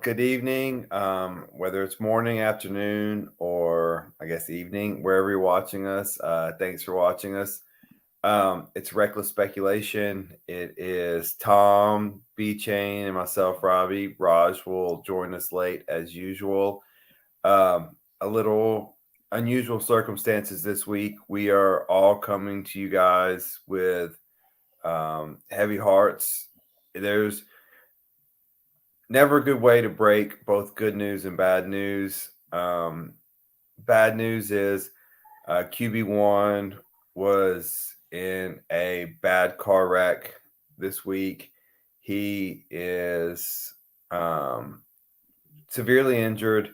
good evening. Whether it's morning, afternoon, or I guess evening, wherever you're watching us, thanks for watching us. It's Reckless Speculation. It is Tom, B Chain, and myself, Robbie. Raj will join us late as usual. A little unusual circumstances this week. We are all coming to you guys with heavy hearts. There's never a good way to break both good news and bad news. Bad news is QB1 was in a bad car wreck this week. He is severely injured.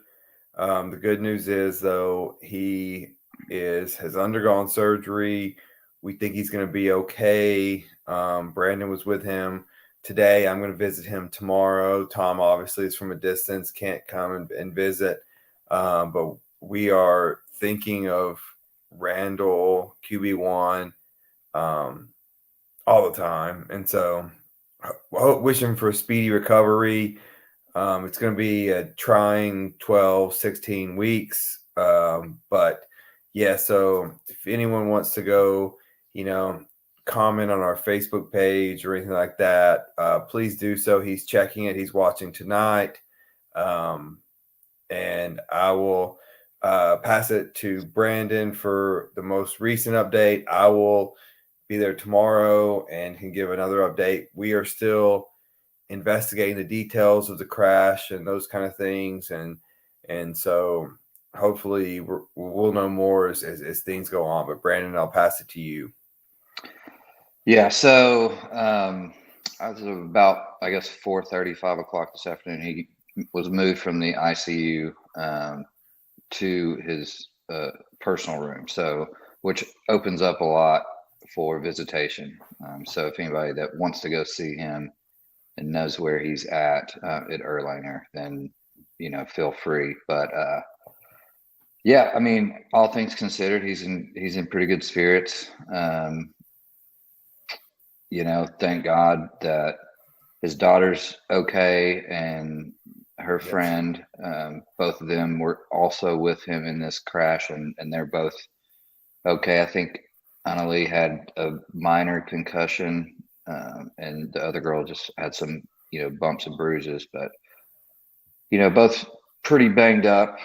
The good news is, though, he has undergone surgery. We think he's going to be okay. Brandon was with him today. I'm going to visit him tomorrow. Tom obviously is from a distance, can't come and visit. But we are thinking of Randall QB1 all the time. And so wish him for a speedy recovery. It's going to be a trying 12, 16 weeks. But yeah, so if anyone wants to go, comment on our Facebook page or anything like that, please do so. He's checking it. He's watching tonight. And I will pass it to Brandon for the most recent update. I will be there tomorrow and can give another update. We are still investigating the details of the crash and those kind of things. And so hopefully we'll know more as things go on. But Brandon, I'll pass it to you. Yeah, so as of about, I guess, 4:30, 5 o'clock this afternoon, he was moved from the ICU to his personal room, so which opens up a lot for visitation. So if anybody that wants to go see him and knows where he's at Erlanger, then feel free. But yeah, I mean, all things considered, he's in pretty good spirits. Thank God that his daughter's okay and her Yes. friend, both of them were also with him in this crash, and they're both okay. I think Annalie had a minor concussion, and the other girl just had some, bumps and bruises, but, both pretty banged up,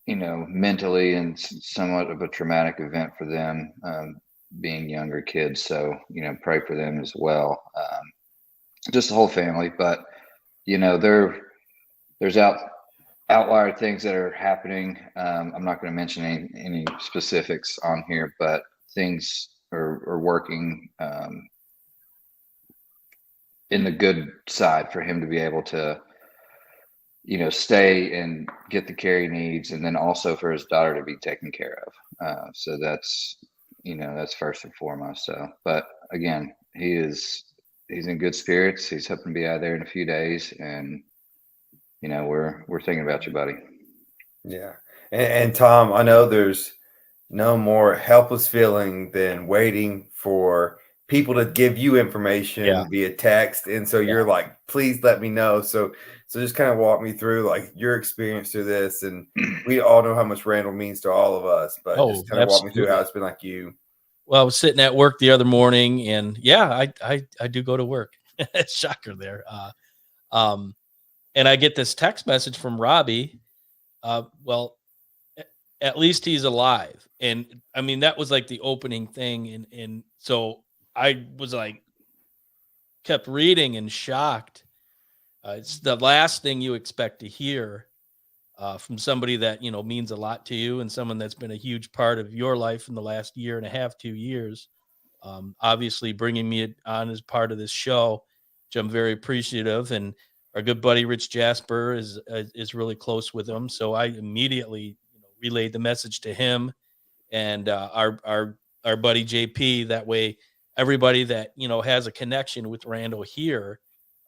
mentally, and somewhat of a traumatic event for them, being younger kids. So, pray for them as well. Just the whole family, but, there's outlier things that are happening. I'm not going to mention any specifics on here, but things are working in the good side for him to be able to, stay and get the care he needs, and then also for his daughter to be taken care of. So that's first and foremost. So, but again, he's in good spirits. He's hoping to be out of there in a few days, and we're thinking about you, buddy. Yeah. And Tom, I know there's no more helpless feeling than waiting for people to give you information via text. And so you're like, please let me know. So just kind of walk me through like your experience through this. And we all know how much Randall means to all of us, but just kind of walk me through how it's been like you. Well, I was sitting at work the other morning, and yeah, I do go to work. Shocker there. And I get this text message from Robbie. Well, at least he's alive. And I mean, that was like the opening thing. And so I was like, kept reading and shocked. It's the last thing you expect to hear from somebody that, means a lot to you, and someone that's been a huge part of your life in the last year and a half, 2 years. Obviously bringing me on as part of this show, which I'm very appreciative. And our good buddy Rich Jasper is really close with him, so I immediately relayed the message to him and our buddy JP. That way, everybody that has a connection with Randall here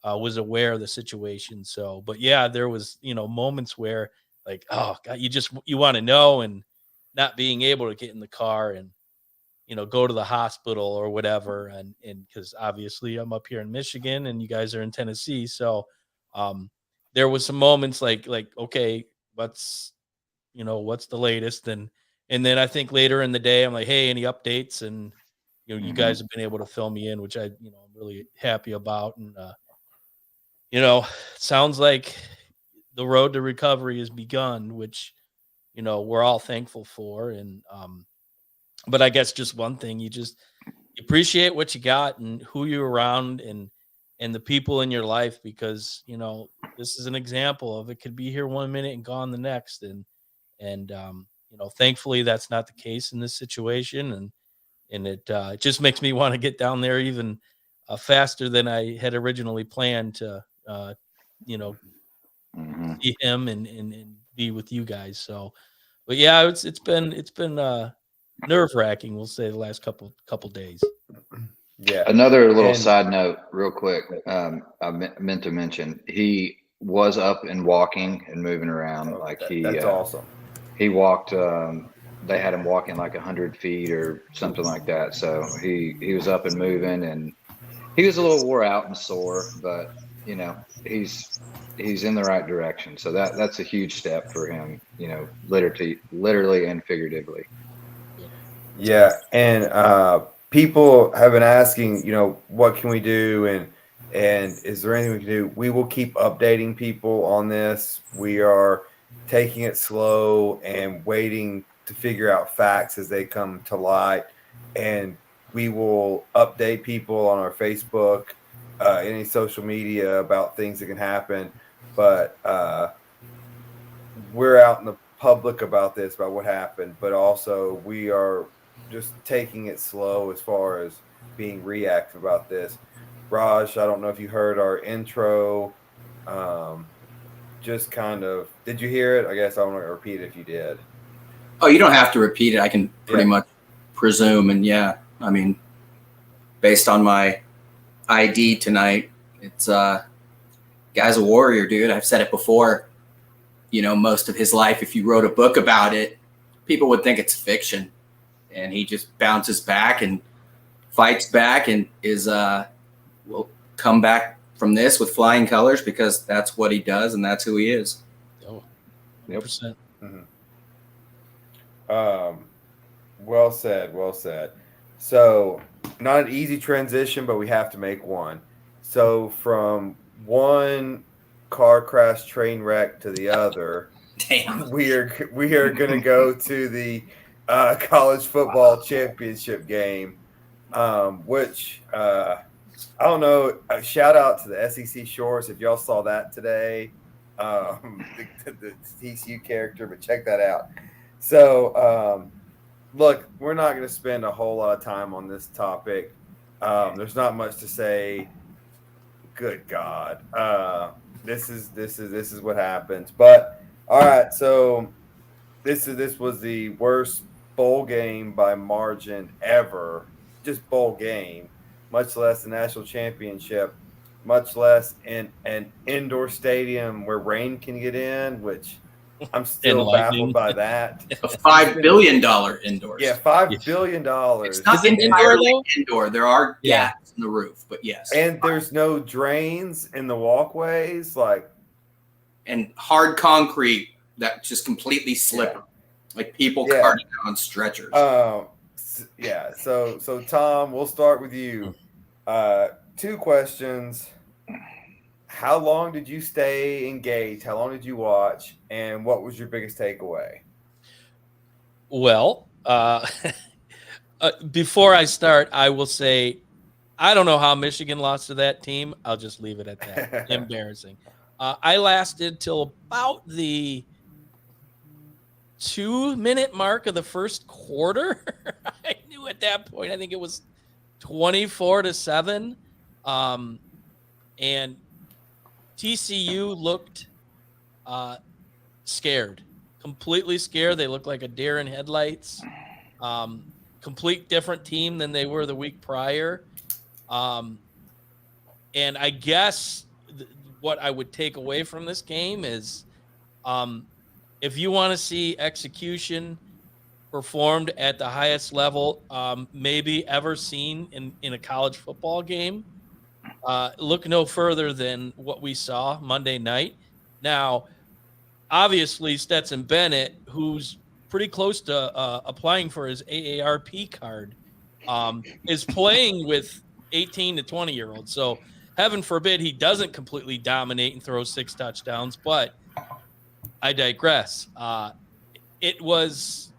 was aware of the situation. So, but yeah, there was moments where like, oh God, you want to know, and not being able to get in the car and go to the hospital or whatever. And because obviously I'm up here in Michigan and you guys are in Tennessee. So there was some moments like, okay, what's the latest? And then I think later in the day, I'm like, hey, any updates? And, you guys have been able to fill me in, which I'm really happy about. And, sounds like the road to recovery has begun, which, we're all thankful for. And, but I guess just one thing, you appreciate what you got and who you're around and the people in your life, because, this is an example of, it could be here 1 minute and gone the next. And thankfully that's not the case in this situation. And it just makes me want to get down there even faster than I had originally planned to, see him and be with you guys. So, but yeah, it's been nerve wracking, we'll say, the last couple days. Yeah. Another little side note, real quick. I meant to mention he was up and walking and moving around. That's awesome. He walked. They had him walking like 100 feet or something like that. So he was up and moving, and he was a little wore out and sore, but he's in the right direction. So that's a huge step for him. Literally and figuratively. Yeah, and people have been asking, what can we do, and is there anything we can do? We will keep updating people on this. We are taking it slow and waiting to figure out facts as they come to light, and we will update people on our Facebook, any social media about things that can happen. But we're out in the public about this, about what happened, but also we are just taking it slow as far as being reactive about this. Raj, I don't know if you heard our intro. Just kind of, did you hear it? I guess I want to repeat it if you did. Oh, you don't have to repeat it. I can pretty much presume. And yeah, I mean, based on my ID tonight, it's guy's a warrior, dude. I've said it before. Most of his life, if you wrote a book about it, people would think it's fiction. And he just bounces back and fights back and will come back from this with flying colors, because that's what he does and that's who he is. Oh, 100%. Well said. Well said. So, not an easy transition, but we have to make one. So, from one car crash train wreck to the other, Damn. we are going to go to the college football championship game, which I don't know. Shout out to the SEC Shorts if y'all saw that today, the TCU character, but check that out. So, look, we're not going to spend a whole lot of time on this topic. There's not much to say. Good God, this is what happens. But all right, so this was the worst bowl game by margin ever. Just bowl game, much less the national championship, much less in an indoor stadium where rain can get in, which I'm still baffled by that. A $5 billion indoors. Yeah, $5 billion. It's not entirely indoor. There are gaps in the roof, but yes. And there's no drains in the walkways, and hard concrete that just completely slippery, like people carting on stretchers. Yeah. So Tom, we'll start with you. 2 questions. How long did you stay engaged? How long did you watch? And what was your biggest takeaway? Well, before I start, I will say, I don't know how Michigan lost to that team. I'll just leave it at that. Embarrassing. I lasted till about the 2-minute mark of the first quarter. I knew at that point, I think it was 24-7. And TCU looked scared, completely scared. They looked like a deer in headlights. Complete different team than they were the week prior. And I guess what I would take away from this game is, if you want to see execution performed at the highest level maybe ever seen in a college football game, look no further than what we saw Monday night. Now, obviously, Stetson Bennett, who's pretty close to applying for his AARP card, is playing with 18 to 20-year-olds. So heaven forbid he doesn't completely dominate and throw 6 touchdowns, but I digress. It was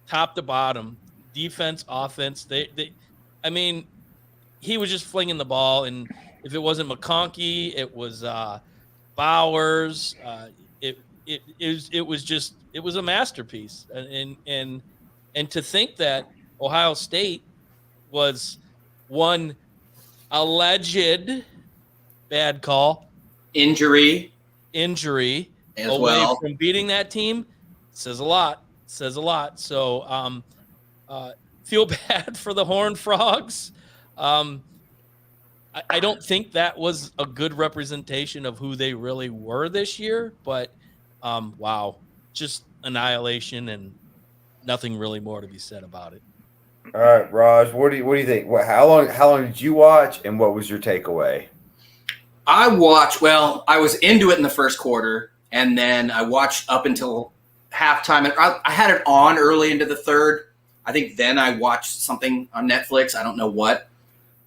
top to bottom, defense, offense. I mean, he was just flinging the ball, and if it wasn't McConkey, it was Bowers. It was a masterpiece, and to think that Ohio State was one alleged bad call Injury as as away well. from beating that team says a lot. So feel bad for the Horned Frogs. I don't think that was a good representation of who they really were this year, but wow, just annihilation and nothing really more to be said about it. All right, Raj, what do you think? How long did you watch, and what was your takeaway? I was into it in the first quarter, and then I watched up until halftime. And I had it on early into the third. I think then I watched something on Netflix. I don't know what.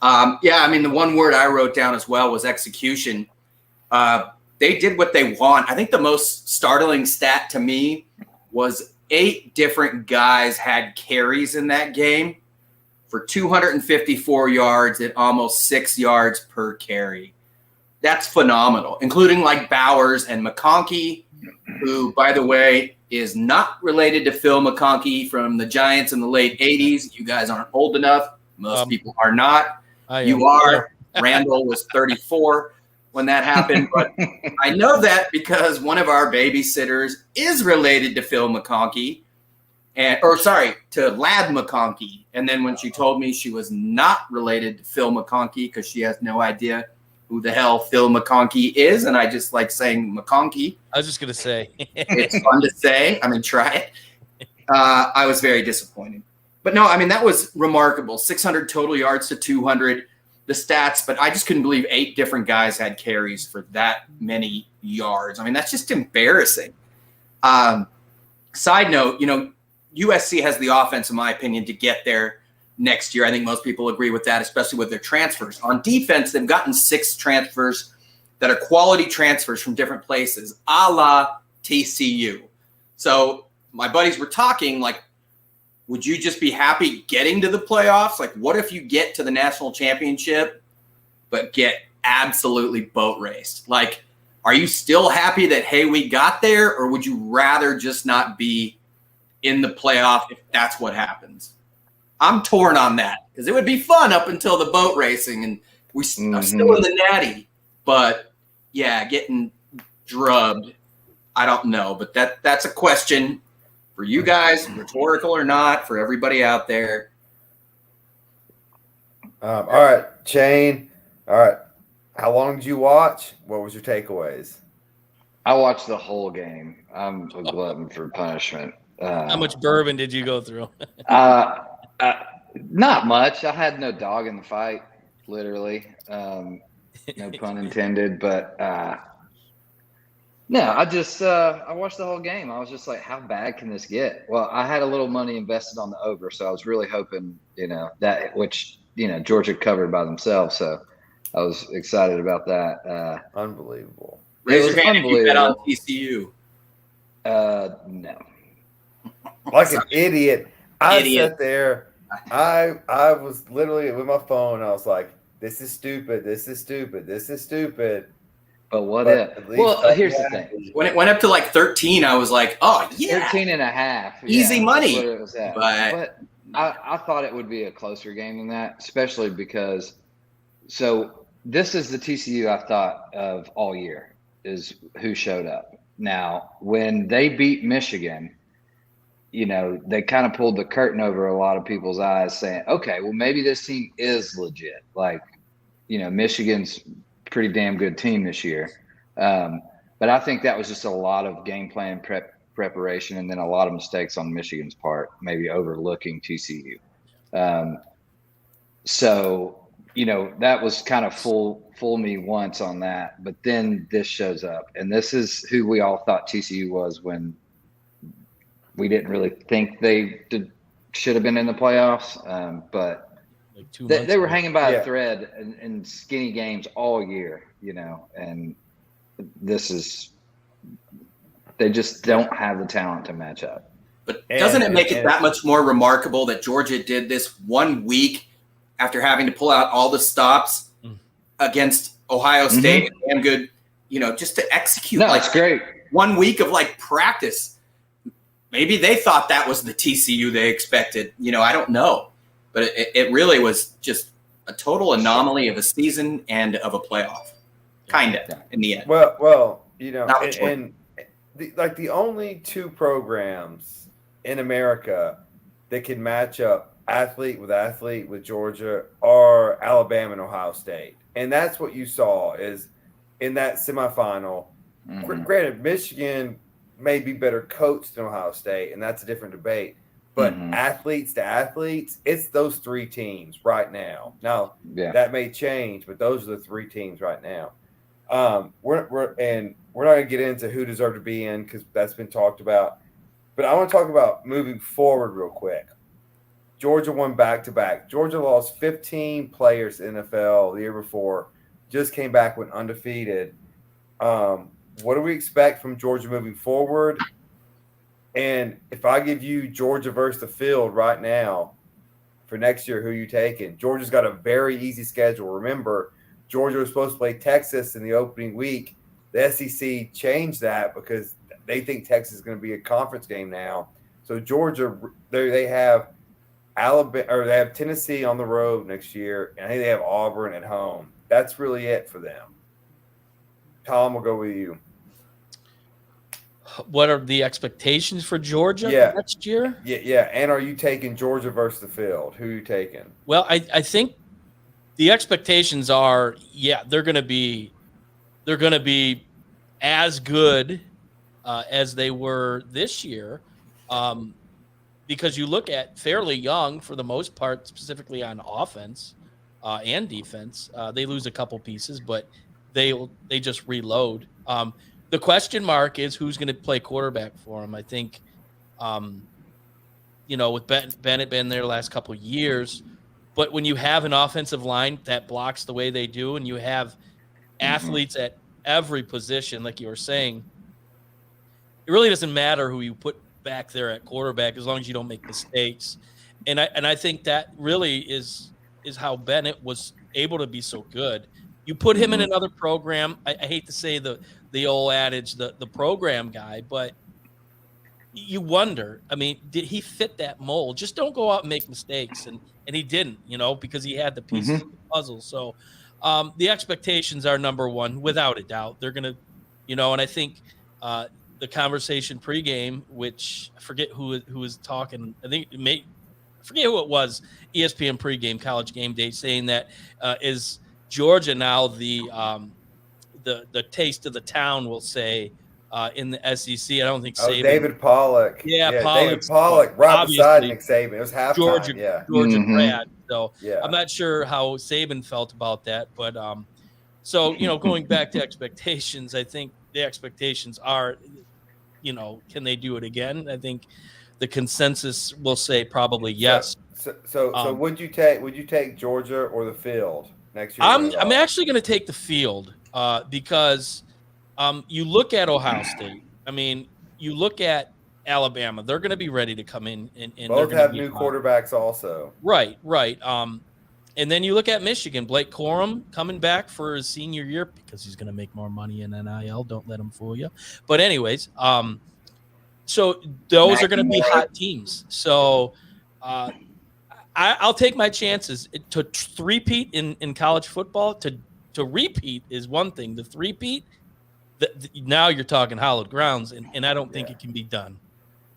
The one word I wrote down as well was execution. They did what they want. I think the most startling stat to me was 8 different guys had carries in that game for 254 yards at almost 6 yards per carry. That's phenomenal, including like Bowers and McConkey, who, by the way, is not related to Phil McConkey from the Giants in the late 80s. You guys aren't old enough. Most people are not. You are. Randall was 34 when that happened. But I know that because one of our babysitters is related to Phil McConkey. To Lad McConkey. And then when she told me she was not related to Phil McConkey because she has no idea who the hell Phil McConkey is, and I just like saying McConkey. I was just going to say. It's fun to say. I mean, try it. I was very disappointed. But no, I mean, that was remarkable. 600 total yards to 200, the stats, but I just couldn't believe 8 different guys had carries for that many yards. I mean, that's just embarrassing. Side note, USC has the offense, in my opinion, to get there next year. I think most people agree with that, especially with their transfers. On defense, they've gotten 6 transfers that are quality transfers from different places, a la TCU. So my buddies were talking, like, would you just be happy getting to the playoffs? Like, what if you get to the national championship but get absolutely boat raced? Like, are you still happy that, hey, we got there, or would you rather just not be in the playoff if that's what happens? I'm torn on that because it would be fun up until the boat racing, and I'm still in the natty. But yeah, getting drubbed, I don't know. But that's a question for you guys, rhetorical or not, for everybody out there. All right, Shane. All right, how long did you watch? What was your takeaways? I watched the whole game. I'm a glutton for punishment. How much bourbon did you go through? Not much. I had no dog in the fight, literally. No pun intended. But no, I watched the whole game. I was just like, how bad can this get? Well, I had a little money invested on the over, so I was really hoping, that which Georgia covered by themselves. So I was excited about that. Unbelievable. Raise your hand if you bet on TCU. No. Like an idiot. I sat there. I was literally with my phone. I was like, this is stupid. This is stupid. This is stupid. But what if? Well, here's the thing. When it went up to like 13, I was like, oh, yeah. 13 and a half. Easy money. That's what it was at. But I thought it would be a closer game than that, especially because this is the TCU I thought of all year, is who showed up. Now, when they beat Michigan, they kind of pulled the curtain over a lot of people's eyes saying, okay, well, maybe this team is legit. Like, Michigan's a pretty damn good team this year. But I think that was just a lot of game plan preparation and then a lot of mistakes on Michigan's part, maybe overlooking TCU. So that was kind of fool me once on that, but then this shows up, and this is who we all thought TCU was when we didn't really think they should have been in the playoffs. But like 2 months they were ago. hanging by a thread in skinny games all year, and they just don't have the talent to match up. But doesn't it make it that much more remarkable that Georgia did this 1 week after having to pull out all the stops against Ohio State? Damn good, just to execute. No, it's great. 1 week of practice. Maybe they thought that was the TCU they expected. I don't know. But it really was just a total anomaly of a season and of a playoff, kind of, in the end. Well, and the only 2 programs in America that can match up athlete with Georgia are Alabama and Ohio State. And that's what you saw is in that semifinal. Granted, Michigan may be better coached than Ohio State, and that's a different debate. But athletes to athletes, it's those 3 teams right now. Now that may change, but those are the 3 teams right now. We're not going to get into who deserved to be in because that's been talked about. But I want to talk about moving forward real quick. Georgia won back-to-back. Georgia lost 15 players in the NFL the year before. Just came back, went undefeated. What do we expect from Georgia moving forward? And if I give you Georgia versus the field right now for next year, who are you taking? Georgia's got a very easy schedule. Remember, Georgia was supposed to play Texas in the opening week. The SEC changed that because they think Texas is going to be a conference game now. So Georgia, they have Alabama or they have Tennessee on the road next year, and I think they have Auburn at home. That's really it for them. Tom, we'll go with you. What are the expectations for Georgia next year? Yeah. And are you taking Georgia versus the field? Who are you taking? Well, I think the expectations are, they're going to be as good as they were this year, because you look at fairly young for the most part, specifically on offense and defense. They lose a couple pieces, but they just reload. The question mark is who's going to play quarterback for them. I think, with Bennett been there the last couple of years, but when you have an offensive line that blocks the way they do, and you have athletes at every position, like you were saying, it really doesn't matter who you put back there at quarterback as long as you don't make mistakes. And I think that really is how Bennett was able to be so good. You put him in another program. I hate to say the old adage, the program guy, but you wonder, did he fit that mold? Just don't go out and make mistakes. And he didn't, because he had the pieces of the puzzle. So the expectations are number one, without a doubt. They're going to, and I think the conversation pregame, which I forget who was talking. I forget who it was, ESPN pregame, College Game Day, saying that is Georgia now the taste of the town, we'll say, in the SEC. I don't think Saban. David Pollock. Yeah, Pollock. David Pollock, right beside Nick Saban. It was halftime. Georgia grad. So I'm not sure how Saban felt about that, but going back to expectations, I think the expectations are, can they do it again? I think the consensus will say probably yes. So would you take Georgia or the field next year? I'm actually going to take the field because you look at Ohio State. You look at Alabama. They're going to be ready to come in and both have new quarterbacks also. Right. And then you look at Michigan, Blake Corum coming back for his senior year because he's going to make more money in NIL. Don't let him fool you. But anyways, so those are going to be hot teams. So I'll take my chances. To three-peat in college football, to repeat is one thing. The three-peat, now you're talking hallowed grounds, and I don't think it can be done.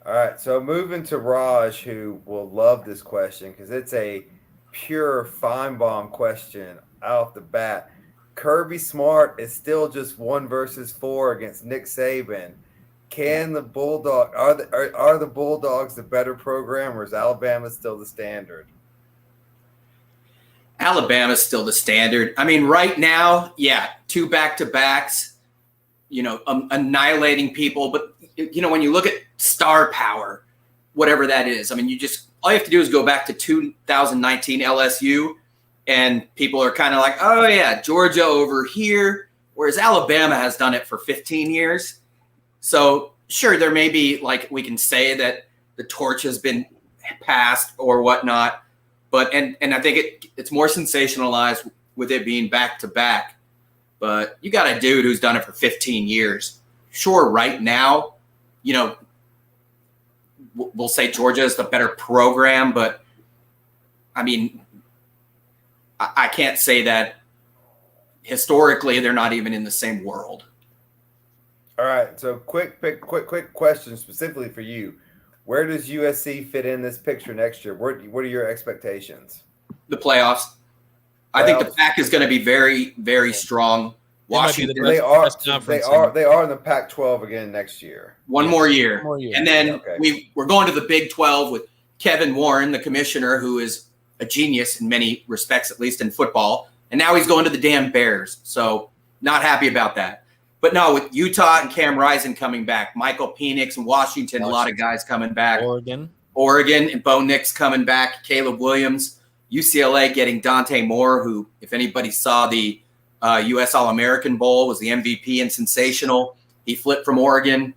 All right, so moving to Raj, who will love this question because it's a pure Feinbaum question off the bat. Kirby Smart is still just 1 versus 4 against Nick Saban. Can the Bulldog are the Bulldogs the better program, or is Alabama still the standard? Alabama's still the standard. I mean, right now, yeah, 2 back-to-backs, annihilating people. But, when you look at star power, whatever that is, I mean, all you have to do is go back to 2019 LSU, and people are kind of like, oh, yeah, Georgia over here, whereas Alabama has done it for 15 years. So, sure, there may be, like, we can say that the torch has been passed or whatnot. But and I think it's more sensationalized with it being back to back. But you got a dude who's done it for 15 years. Sure, right now, we'll say Georgia is the better program, but I mean, I can't say that historically they're not even in the same world. All right, so quick question specifically for you. Where does USC fit in this picture next year? What are your expectations? The playoffs. I think the pack is going to be very, very strong. Washington. They are in the Pac-12 again next year. One more year. And then we're going to the Big 12 with Kevin Warren, the commissioner, who is a genius in many respects, at least in football. And now he's going to the damn Bears. So not happy about that. But no, with Utah and Cam Rising coming back, Michael Penix and Washington, a lot of guys coming back. Oregon and Bo Nix coming back, Caleb Williams, UCLA getting Dante Moore, who, if anybody saw the U.S. All-American Bowl, was the MVP and sensational. He flipped from Oregon.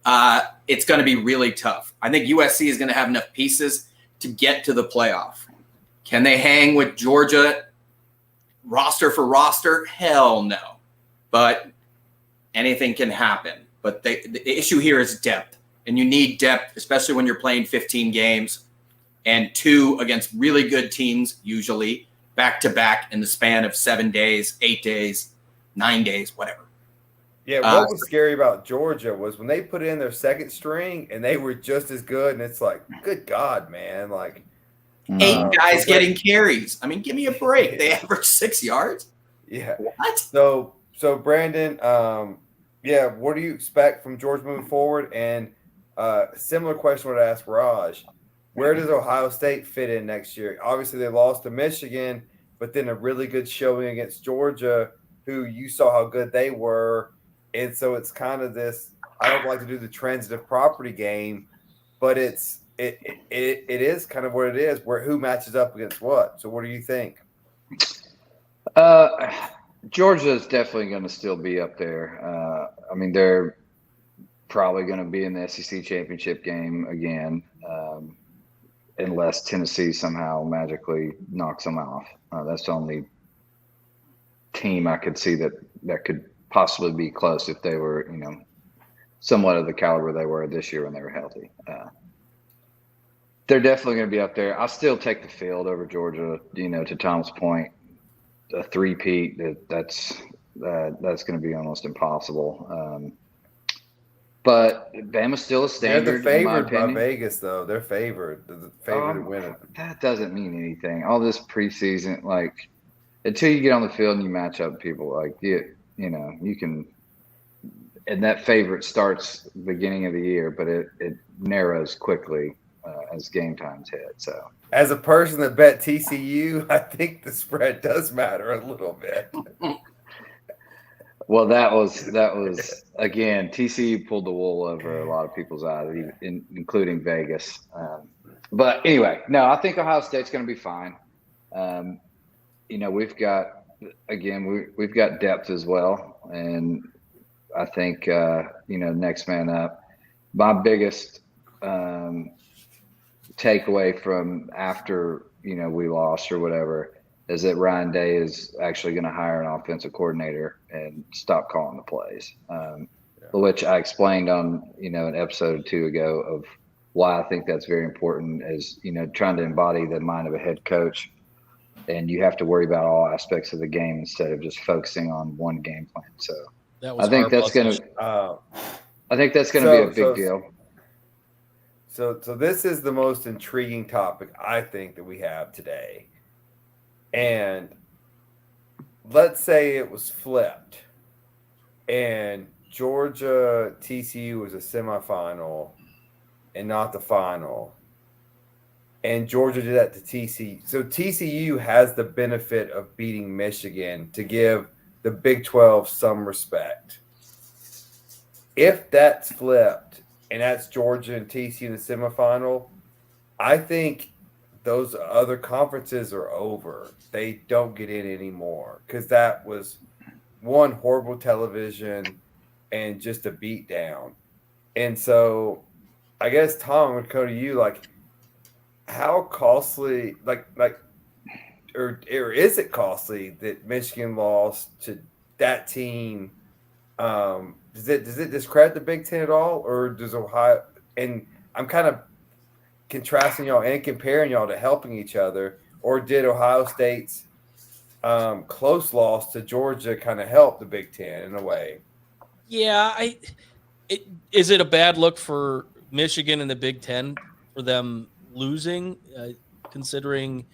It's going to be really tough. I think USC is going to have enough pieces to get to the playoff. Can they hang with Georgia roster for roster? Hell no. But anything can happen. But the issue here is depth. And you need depth, especially when you're playing 15 games and 2 against really good teams, usually, back-to-back in the span of 7 days, 8 days, 9 days, whatever. Yeah, what was scary about Georgia was when they put in their second string and they were just as good. And it's like, good God, man. Like 8 guys getting carries. I mean, give me a break. They average 6 yards. Yeah. What? So Brandon, what do you expect from Georgia moving forward? And similar question would ask Raj. Where does Ohio State fit in next year? Obviously, they lost to Michigan, but then a really good showing against Georgia, who you saw how good they were. And so it's kind of this, I don't like to do the transitive property game, but it is kind of what it is, where who matches up against what. So what do you think? Georgia is definitely going to still be up there. I mean, they're probably going to be in the SEC championship game again, unless Tennessee somehow magically knocks them off. That's the only team I could see that could possibly be close if they were, somewhat of the caliber they were this year when they were healthy. They're definitely going to be up there. I'll still take the field over Georgia, to Tom's point. A three-peat, that's going to be almost impossible. But Bama's still a standard. They're the favored by Vegas, though. They're favored. They're the favorite to win it. That doesn't mean anything. All this preseason, until you get on the field and you match up people, you can. And that favorite starts beginning of the year, but it narrows quickly as game times hit. So, as a person that bet TCU, I think the spread does matter a little bit. Well, that was again, TCU pulled the wool over a lot of people's eyes, including Vegas. But anyway, no, I think Ohio State's going to be fine. We've got depth as well, and I think next man up. My biggest takeaway from after we lost or whatever is that Ryan Day is actually going to hire an offensive coordinator and stop calling the plays, which I explained on, an episode or 2 ago of why I think that's very important is, trying to embody the mind of a head coach. And you have to worry about all aspects of the game instead of just focusing on one game plan. So I think that's going to be a big deal. So this is the most intriguing topic I think that we have today. And let's say it was flipped and Georgia TCU was a semifinal and not the final. and Georgia did that to TCU. So TCU has the benefit of beating Michigan to give the Big 12 some respect. If that's flipped and that's Georgia and TCU in the semifinal, I think those other conferences are over. They don't get in anymore because that was one horrible television and just a beatdown. And so I guess, Tom, would go to you, like, how costly, or is it costly that Michigan lost to that team? Does it discredit the Big Ten at all, or does Ohio? And I'm kind of contrasting y'all and comparing y'all to helping each other, or did Ohio State's close loss to Georgia kind of help the Big Ten in a way? Yeah, is it a bad look for Michigan and the Big Ten for them losing, considering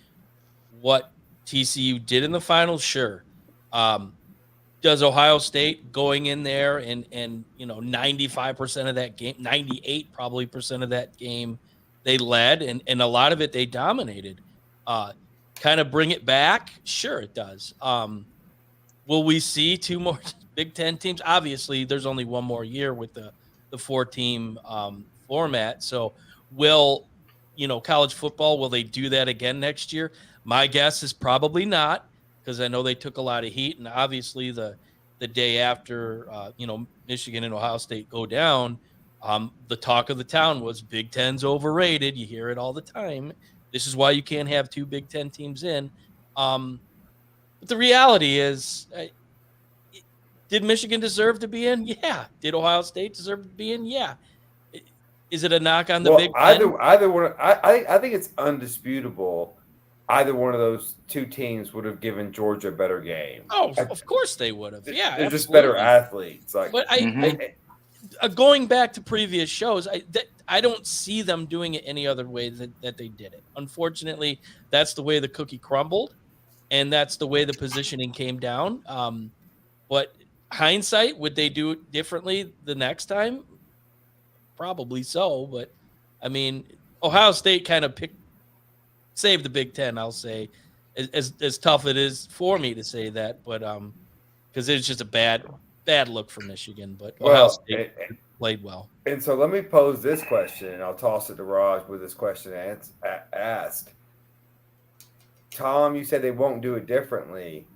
what TCU did in the finals? Sure. Does Ohio State going in there and 95% of that game, 98 probably percent of that game, they led and a lot of it they dominated. Kind of bring it back? Sure, it does. Will we see two more Big Ten teams? Obviously, there's only one more year with the 4-team format. So will college football, will they do that again next year? My guess is probably not, because I know they took a lot of heat, and obviously the day after Michigan and Ohio State go down, the talk of the town was Big Ten's overrated. You hear it all the time. This is why you can't have two Big Ten teams in. But the reality is, did Michigan deserve to be in? Yeah. Did Ohio State deserve to be in? Yeah. Is it a knock on the Big Ten? Either one. I think it's undisputable. Either one of those two teams would have given Georgia a better game. Oh, of course they would have. Yeah, they're just better athletes. But going back to previous shows, I don't see them doing it any other way that they did it. Unfortunately, that's the way the cookie crumbled, and that's the way the positioning came down. But hindsight, would they do it differently the next time? Probably so. But I mean, Ohio State kind of saved the Big Ten, I'll say, as tough it is for me to say that, but because it's just a bad look for Michigan. But Ohio State played well. And so let me pose this question, and I'll toss it to Raj with this question asked. Tom, you said they won't do it differently.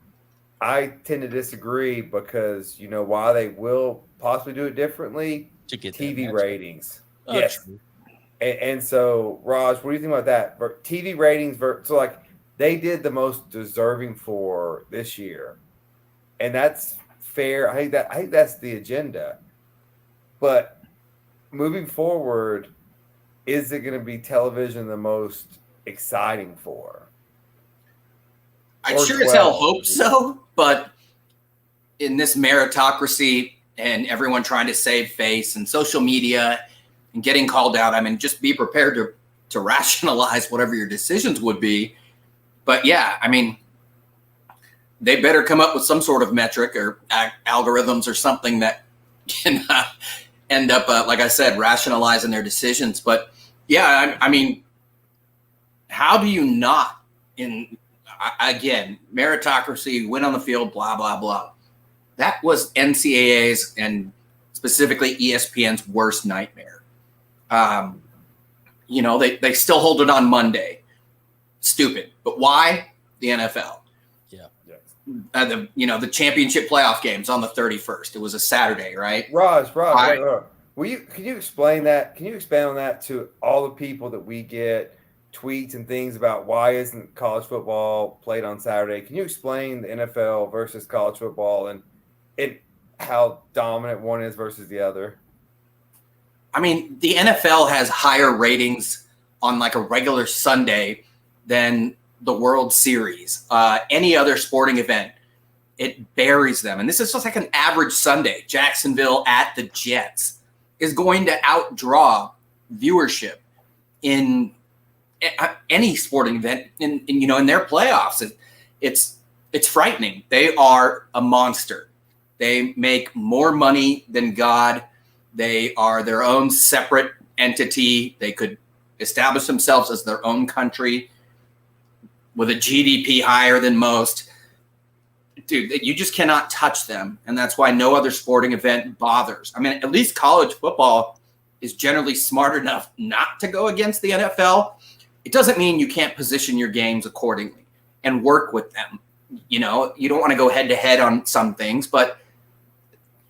I tend to disagree because why they will possibly do it differently? To get TV ratings. Oh, yes. True. And so, Raj, what do you think about that? TV ratings, so like they did the most deserving for this year, and that's fair. I think that's the agenda. But moving forward, is it going to be television the most exciting for? I sure as hell hope so, but in this meritocracy and everyone trying to save face and social media and getting called out, I mean, just be prepared to rationalize whatever your decisions would be. But yeah, I mean, they better come up with some sort of metric or algorithms or something that can end up, like I said, rationalizing their decisions. But yeah, I mean, how do you not, again, meritocracy, win on the field, blah, blah, blah. That was NCAA's and specifically ESPN's worst nightmare. They still hold it on Monday. Stupid. But why? The NFL. Yeah. The championship playoff games on the 31st. It was a Saturday, right? Raj. Can you explain that? Can you expand on that to all the people that we get tweets and things about why isn't college football played on Saturday? Can you explain the NFL versus college football and how dominant one is versus the other? I mean, the NFL has higher ratings on like a regular Sunday than the World Series. Any other sporting event, it buries them. And this is just like an average Sunday. Jacksonville at the Jets is going to outdraw viewership in any sporting event in their playoffs. It's frightening. They are a monster. They make more money than God. They are their own separate entity. They could establish themselves as their own country with a GDP higher than most. Dude, you just cannot touch them. And that's why no other sporting event bothers. I mean, at least college football is generally smart enough not to go against the NFL. It doesn't mean you can't position your games accordingly and work with them. You know, you don't want to go head to head on some things, but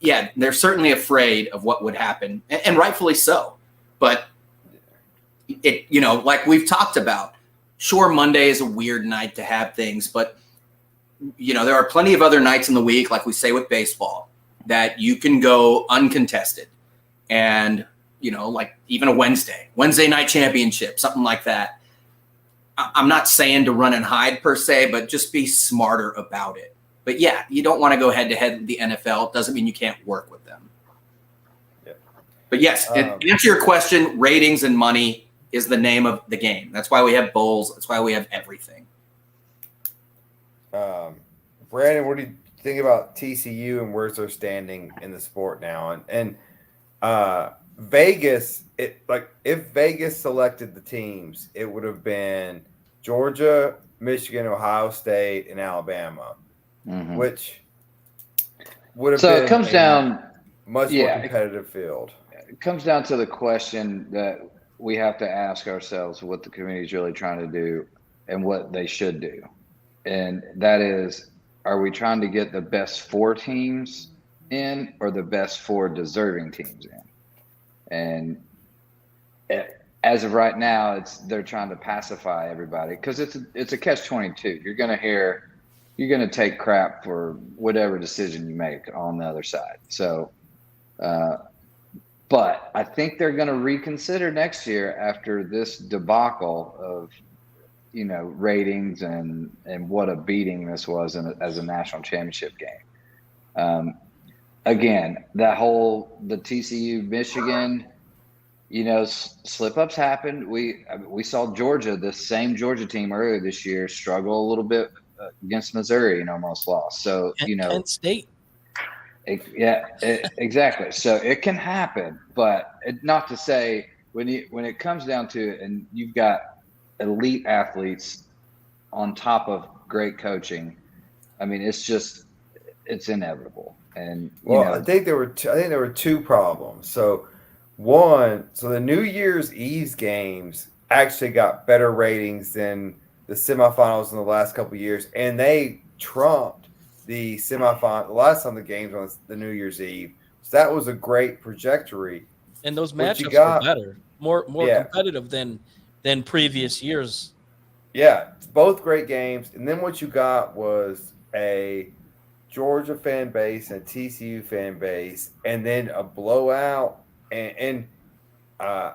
yeah, they're certainly afraid of what would happen, and rightfully so. But it, you know, like we've talked about, sure, Monday is a weird night to have things, but you know, there are plenty of other nights in the week, like we say with baseball, that you can go uncontested. And, you know, like even a Wednesday night championship, something like that. I'm not saying to run and hide per se, but just be smarter about it. But yeah, you don't want to go head to head with the NFL. It doesn't mean you can't work with them. Yeah. But yes, to answer your question, ratings and money is the name of the game. That's why we have bowls. That's why we have everything. Brandon, what do you think about TCU and where's their standing in the sport now? And Vegas, if Vegas selected the teams, it would have been Georgia, Michigan, Ohio State, and Alabama, which would have been it comes down much more competitive field. It comes down to the question that we have to ask ourselves: what the community is really trying to do, and what they should do, and that is: are we trying to get the best 4 teams in, or the best 4 deserving teams in? And as of right now, they're trying to pacify everybody because it's a catch-22. You're going to take crap for whatever decision you make on the other side. So, but I think they're going to reconsider next year after this debacle of, you know, ratings and what a beating this was as a national championship game. Again, the TCU Michigan, you know, slip ups happened. We saw Georgia, the same Georgia team earlier this year, struggle a little bit against Missouri and almost lost. So, you know, Penn State. Exactly. So it can happen, but not to say when it comes down to it, and you've got elite athletes on top of great coaching. I mean, it's inevitable. And I think there were 2 problems. So the New Year's Eve games actually got better ratings than the semifinals in the last couple of years, and they trumped the semifinal. The last time the games on the New Year's Eve, so that was a great trajectory. And those matchups were better, more competitive than previous years. Yeah, both great games. And then what you got was a Georgia fan base and a TCU fan base, and then a blowout. And I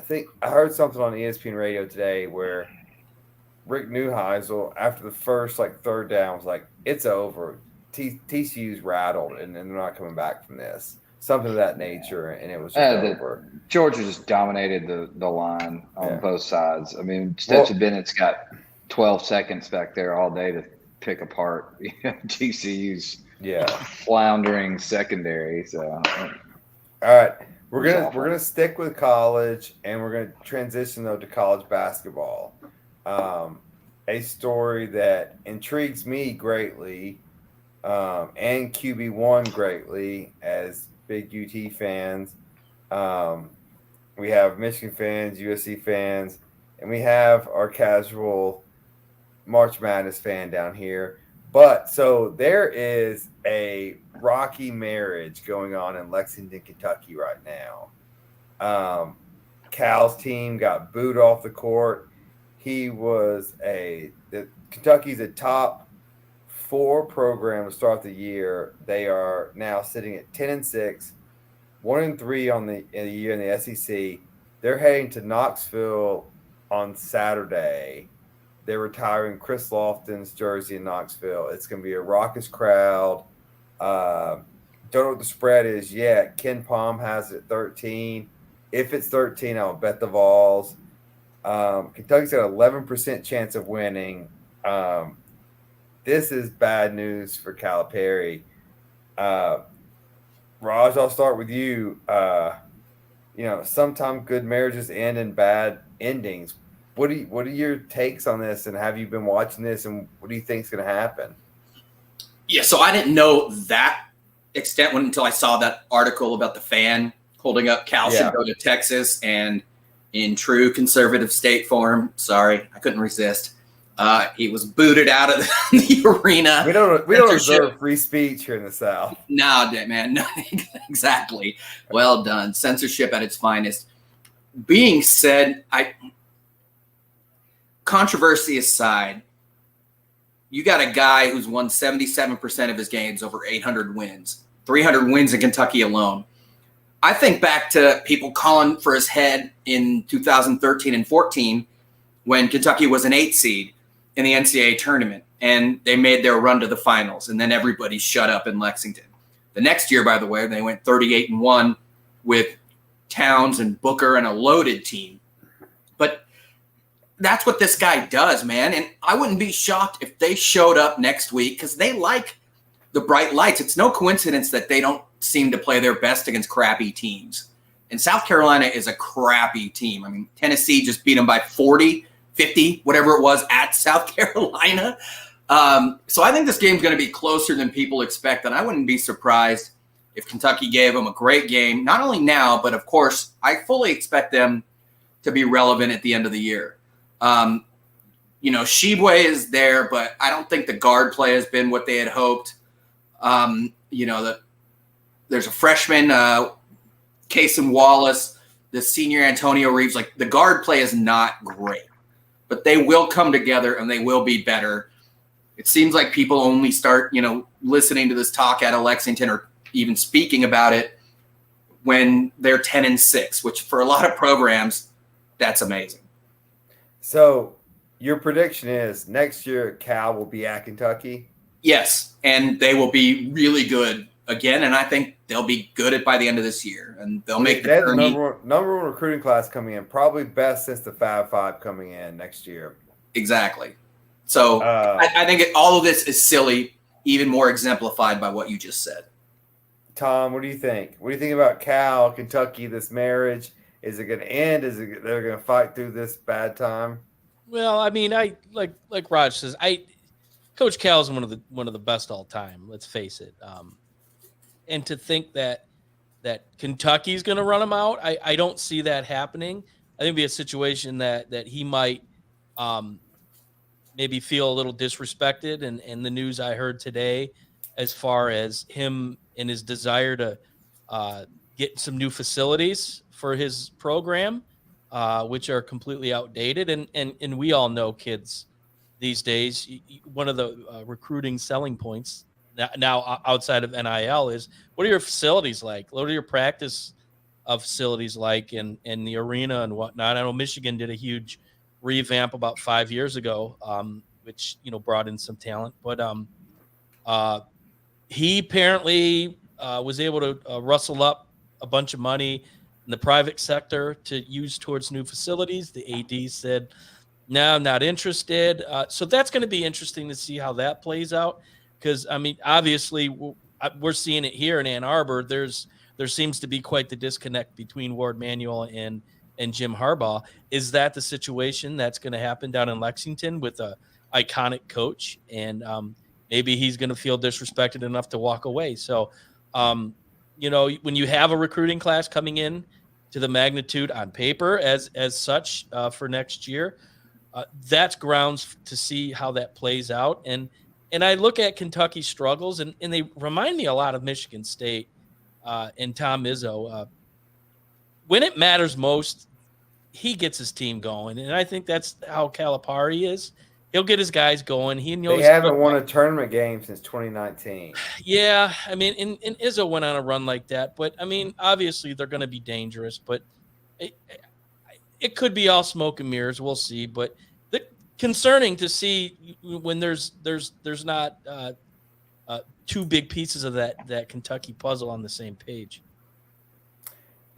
think I heard something on ESPN radio today where Rick Neuheisel, after the first third down, was like, "It's over. TCU's rattled, and they're not coming back from this." Something of that nature, and it was just over. Georgia just dominated the line on both sides. I mean, Stetson Bennett's got 12 seconds back there all day to pick apart TCU's floundering secondary. So, all right, we're gonna stick with college, and we're gonna transition though to college basketball. A story that intrigues me greatly, and QB1 greatly as big UT fans. We have Michigan fans, USC fans, and we have our casual March Madness fan down here. But so there is a rocky marriage going on in Lexington, Kentucky right now. Cal's team got booed off the court. Kentucky's a top 4 program to start the year. They are now sitting at 10-6, 1-3 on the year in the SEC. They're heading to Knoxville on Saturday. They're retiring Chris Lofton's jersey in Knoxville. It's going to be a raucous crowd. Don't know what the spread is yet. Ken Palm has it at 13. If it's 13, I'll bet the Vols. Kentucky's got an 11% chance of winning. This is bad news for Calipari. Raj, I'll start with you. sometimes good marriages end in bad endings. What are your takes on this, and have you been watching this, and what do you think is going to happen? Yeah, so I didn't know that extent until I saw that article about the fan holding up Cal should go to Texas, and in true conservative state form, sorry, I couldn't resist. He was booted out of the arena. We don't observe free speech here in the South. No, man, no, exactly. Well done. Censorship at its finest. Being said, controversy aside, you got a guy who's won 77% of his games, over 800 wins, 300 wins in Kentucky alone. I think back to people calling for his head in 2013 and 14 when Kentucky was an 8 seed in the NCAA tournament, and they made their run to the finals, and then everybody shut up in Lexington. The next year, by the way, they went 38-1 with Towns and Booker and a loaded team. But that's what this guy does, man. And I wouldn't be shocked if they showed up next week, because they like the bright lights. It's no coincidence that they don't seem to play their best against crappy teams. And South Carolina is a crappy team. I mean, Tennessee just beat them by 40, 50, whatever it was at South Carolina. So I think this game's going to be closer than people expect. And I wouldn't be surprised if Kentucky gave them a great game, not only now, but of course, I fully expect them to be relevant at the end of the year. Shibwe is there, but I don't think the guard play has been what they had hoped. There's a freshman, Cason Wallace, the senior Antonio Reeves. Like, the guard play is not great, but they will come together and they will be better. It seems like people only start, listening to this talk out of Lexington or even speaking about it when they're 10-6, which for a lot of programs, that's amazing. So your prediction is next year Cal will be at Kentucky? Yes, and they will be really good again, and I think they'll be good by the end of this year, and they'll make the number one recruiting class coming in, probably best since the Fab Five coming in next year. Exactly. So I think all of this is silly, even more exemplified by what you just said. Tom, what do you think? What do you think about Cal, Kentucky, this marriage? Is it going to end? They're going to fight through this bad time? Well, I mean, I like Raj says, Coach Cal is one of the best all time. Let's face it. And to think that Kentucky's going to run him out, I don't see that happening. I think it'd be a situation that he might maybe feel a little disrespected. And the news I heard today, as far as him and his desire to get some new facilities for his program, which are completely outdated. And we all know kids these days, one of the recruiting selling points now outside of NIL is, what are your facilities like? What are your practice facilities like in the arena and whatnot? I know Michigan did a huge revamp about 5 years ago, which, brought in some talent. But he apparently was able to rustle up a bunch of money in the private sector to use towards new facilities. The AD said, no, I'm not interested. So that's going to be interesting to see how that plays out. Because, I mean, obviously, we're seeing it here in Ann Arbor. There seems to be quite the disconnect between Ward Manuel and Jim Harbaugh. Is that the situation that's going to happen down in Lexington with a iconic coach? And maybe he's going to feel disrespected enough to walk away. So, when you have a recruiting class coming in to the magnitude on paper as such for next year, that's grounds to see how that plays out. And I look at Kentucky's struggles, and they remind me a lot of Michigan State and Tom Izzo. When it matters most, he gets his team going, and I think that's how Calipari is. He'll get his guys going. He knows they haven't won a tournament game since 2019. Yeah, I mean, and Izzo went on a run like that, but I mean, obviously they're going to be dangerous, but it could be all smoke and mirrors. We'll see, but concerning to see when there's not two big pieces of that Kentucky puzzle on the same page.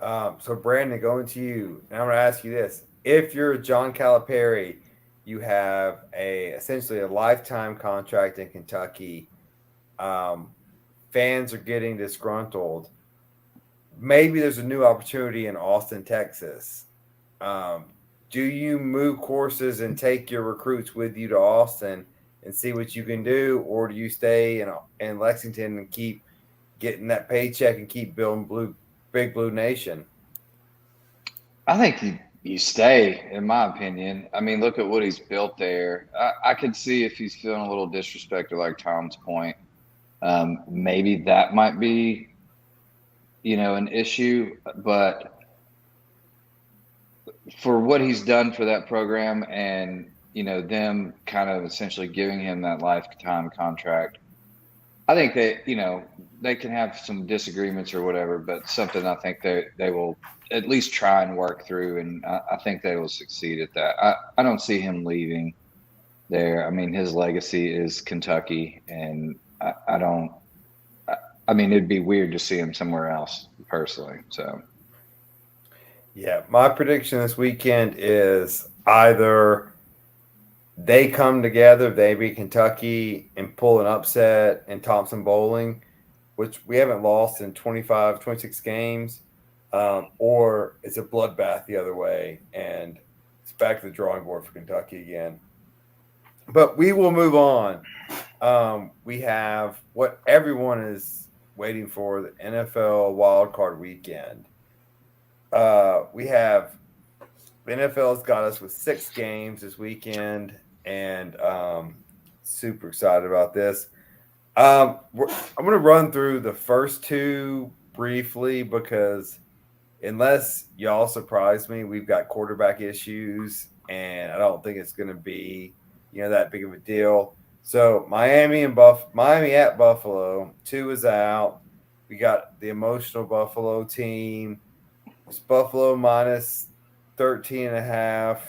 So Brandon, going to you, and I'm going to ask you this: if you're John Calipari, you have essentially a lifetime contract in Kentucky. Fans are getting disgruntled. maybe there's a new opportunity in Austin, Texas. Do you move courses and take your recruits with you to Austin and see what you can do, or do you stay in Lexington and keep getting that paycheck and keep building Big Blue Nation? I think you stay, in my opinion. I mean, look at what he's built there. I could see if he's feeling a little disrespected, like Tom's point. Maybe that might be, an issue. But for what he's done for that program and, them kind of essentially giving him that lifetime contract, I think they can have some disagreements or whatever, but something I think they will at least try and work through, and I think they will succeed at that. I don't see him leaving there. I mean, his legacy is Kentucky, and I mean, it'd be weird to see him somewhere else personally. So, yeah, my prediction this weekend is either they come together, they beat Kentucky and pull an upset in Thompson Bowling, which we haven't lost in 25, 26 games, or it's a bloodbath the other way, and it's back to the drawing board for Kentucky again. But we will move on. We have what everyone is waiting for, the NFL wildcard weekend. We have the NFL's got us with 6 games this weekend, and super excited about this. I'm going to run through the first 2 briefly because unless y'all surprise me, we've got quarterback issues, and I don't think it's going to be that big of a deal. So Miami at Buffalo, 2 is out. We got the emotional Buffalo team. It's Buffalo minus 13.5.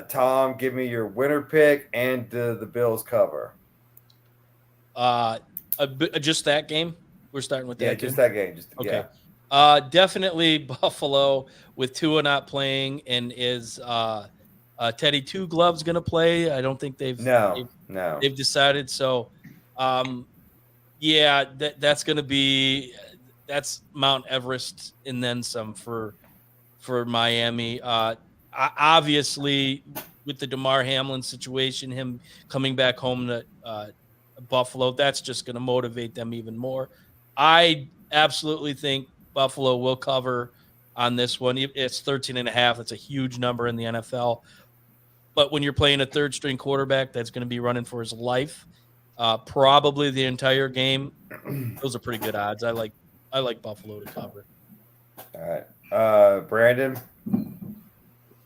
Tom, give me your winner pick and the Bills cover. Just that game. We're starting with that. Yeah, just that game. Okay. Yeah. Definitely Buffalo with Tua not playing, and is Teddy Two Gloves going to play? I don't think they've decided. So, yeah, that's going to be Mount Everest and then some for Miami. Obviously, with the DeMar Hamlin situation, him coming back home to Buffalo, that's just going to motivate them even more. I absolutely think Buffalo will cover on this one. It's 13.5. That's a huge number in the NFL. But when you're playing a third-string quarterback that's going to be running for his life, probably the entire game, those are pretty good odds. I like Buffalo to cover. All right. Brandon?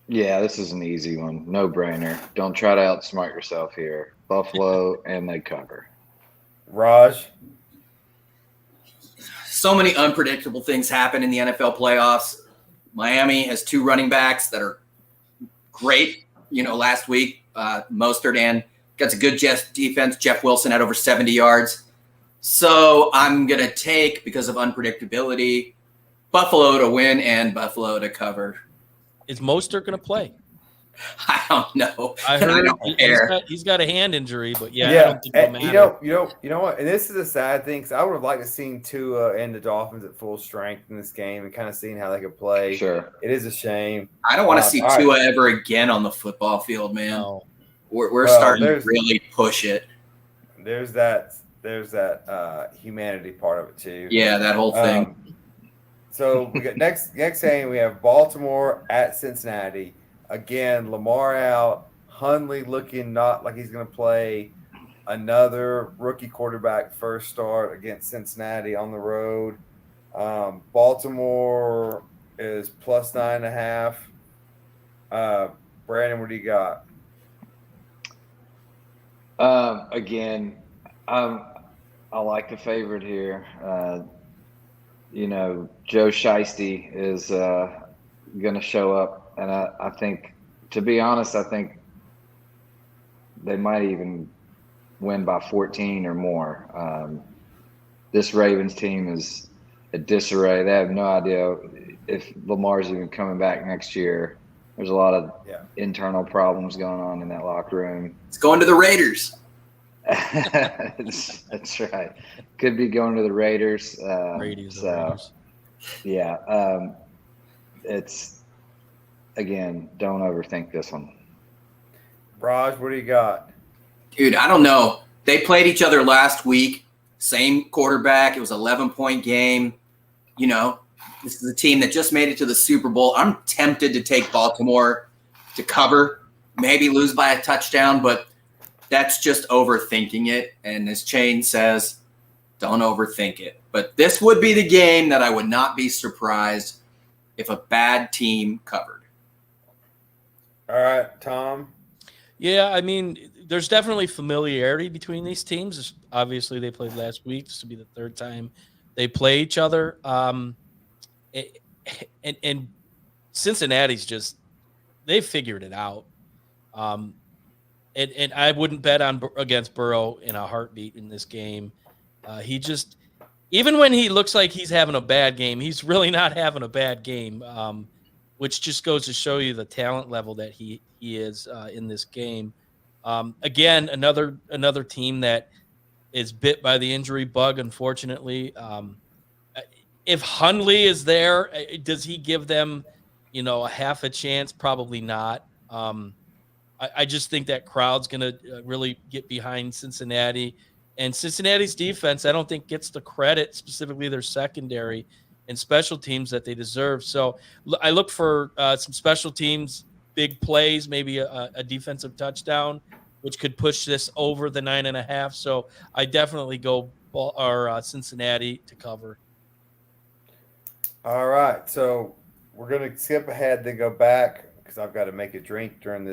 Yeah, this is an easy one. No brainer. Don't try to outsmart yourself here. Buffalo and they cover. Raj? So many unpredictable things happen in the NFL playoffs. Miami has 2 running backs that are great. Last week, Mostert and got a good defense. Jeff Wilson had over 70 yards. So I'm going to take, because of unpredictability, Buffalo to win and Buffalo to cover. Is Mostert going to play? I don't know. I heard he's got a hand injury, but I don't think it'll matter. You know what? And this is a sad thing, because I would have liked to seen Tua and the Dolphins at full strength in this game and kind of seeing how they could play. Sure. It is a shame. I don't want to see Tua ever again on the football field, man. No. We're starting to really push it. There's that humanity part of it too. Yeah, that whole thing. So we got next game we have Baltimore at Cincinnati. Again, Lamar out, Hundley looking not like he's going to play. Another rookie quarterback first start against Cincinnati on the road. Baltimore is plus 9.5. Brandon, what do you got? Again, I like the favorite here. Joe Shiesty is going to show up, and I think, to be honest, I think they might even win by 14 or more. This Ravens team is a disarray. They have no idea if Lamar's even coming back next year. There's a lot of internal problems going on in that locker room. It's going to the Raiders. That's right. Could be going to the Raiders. Raiders. Yeah. It's, again, don't overthink this one. Raj, what do you got? Dude, I don't know. They played each other last week. Same quarterback. It was an 11-point game. You know, this is a team that just made it to the Super Bowl. I'm tempted to take Baltimore to cover, maybe lose by a touchdown, but that's just overthinking it. And as Chain says, don't overthink it. But this would be the game that I would not be surprised if a bad team covered. All right, Tom. Yeah, I mean, there's definitely familiarity between these teams. Obviously, they played last week. This will be the third time they play each other. And Cincinnati's just, they figured it out. And I wouldn't bet against Burrow in a heartbeat in this game. He just, even when he looks like he's having a bad game, he's really not having a bad game, which just goes to show you the talent level that he is in this game. Again, another team that is bit by the injury bug, unfortunately. If Hundley is there, does he give them, a half a chance? Probably not. I just think that crowd's going to really get behind Cincinnati. And Cincinnati's defense, I don't think gets the credit, specifically their secondary and special teams, that they deserve. So I look for some special teams, big plays, maybe a defensive touchdown, which could push this over the 9.5. So I definitely go Cincinnati to cover. All right, so we're going to skip ahead, then go back because I've got to make a drink during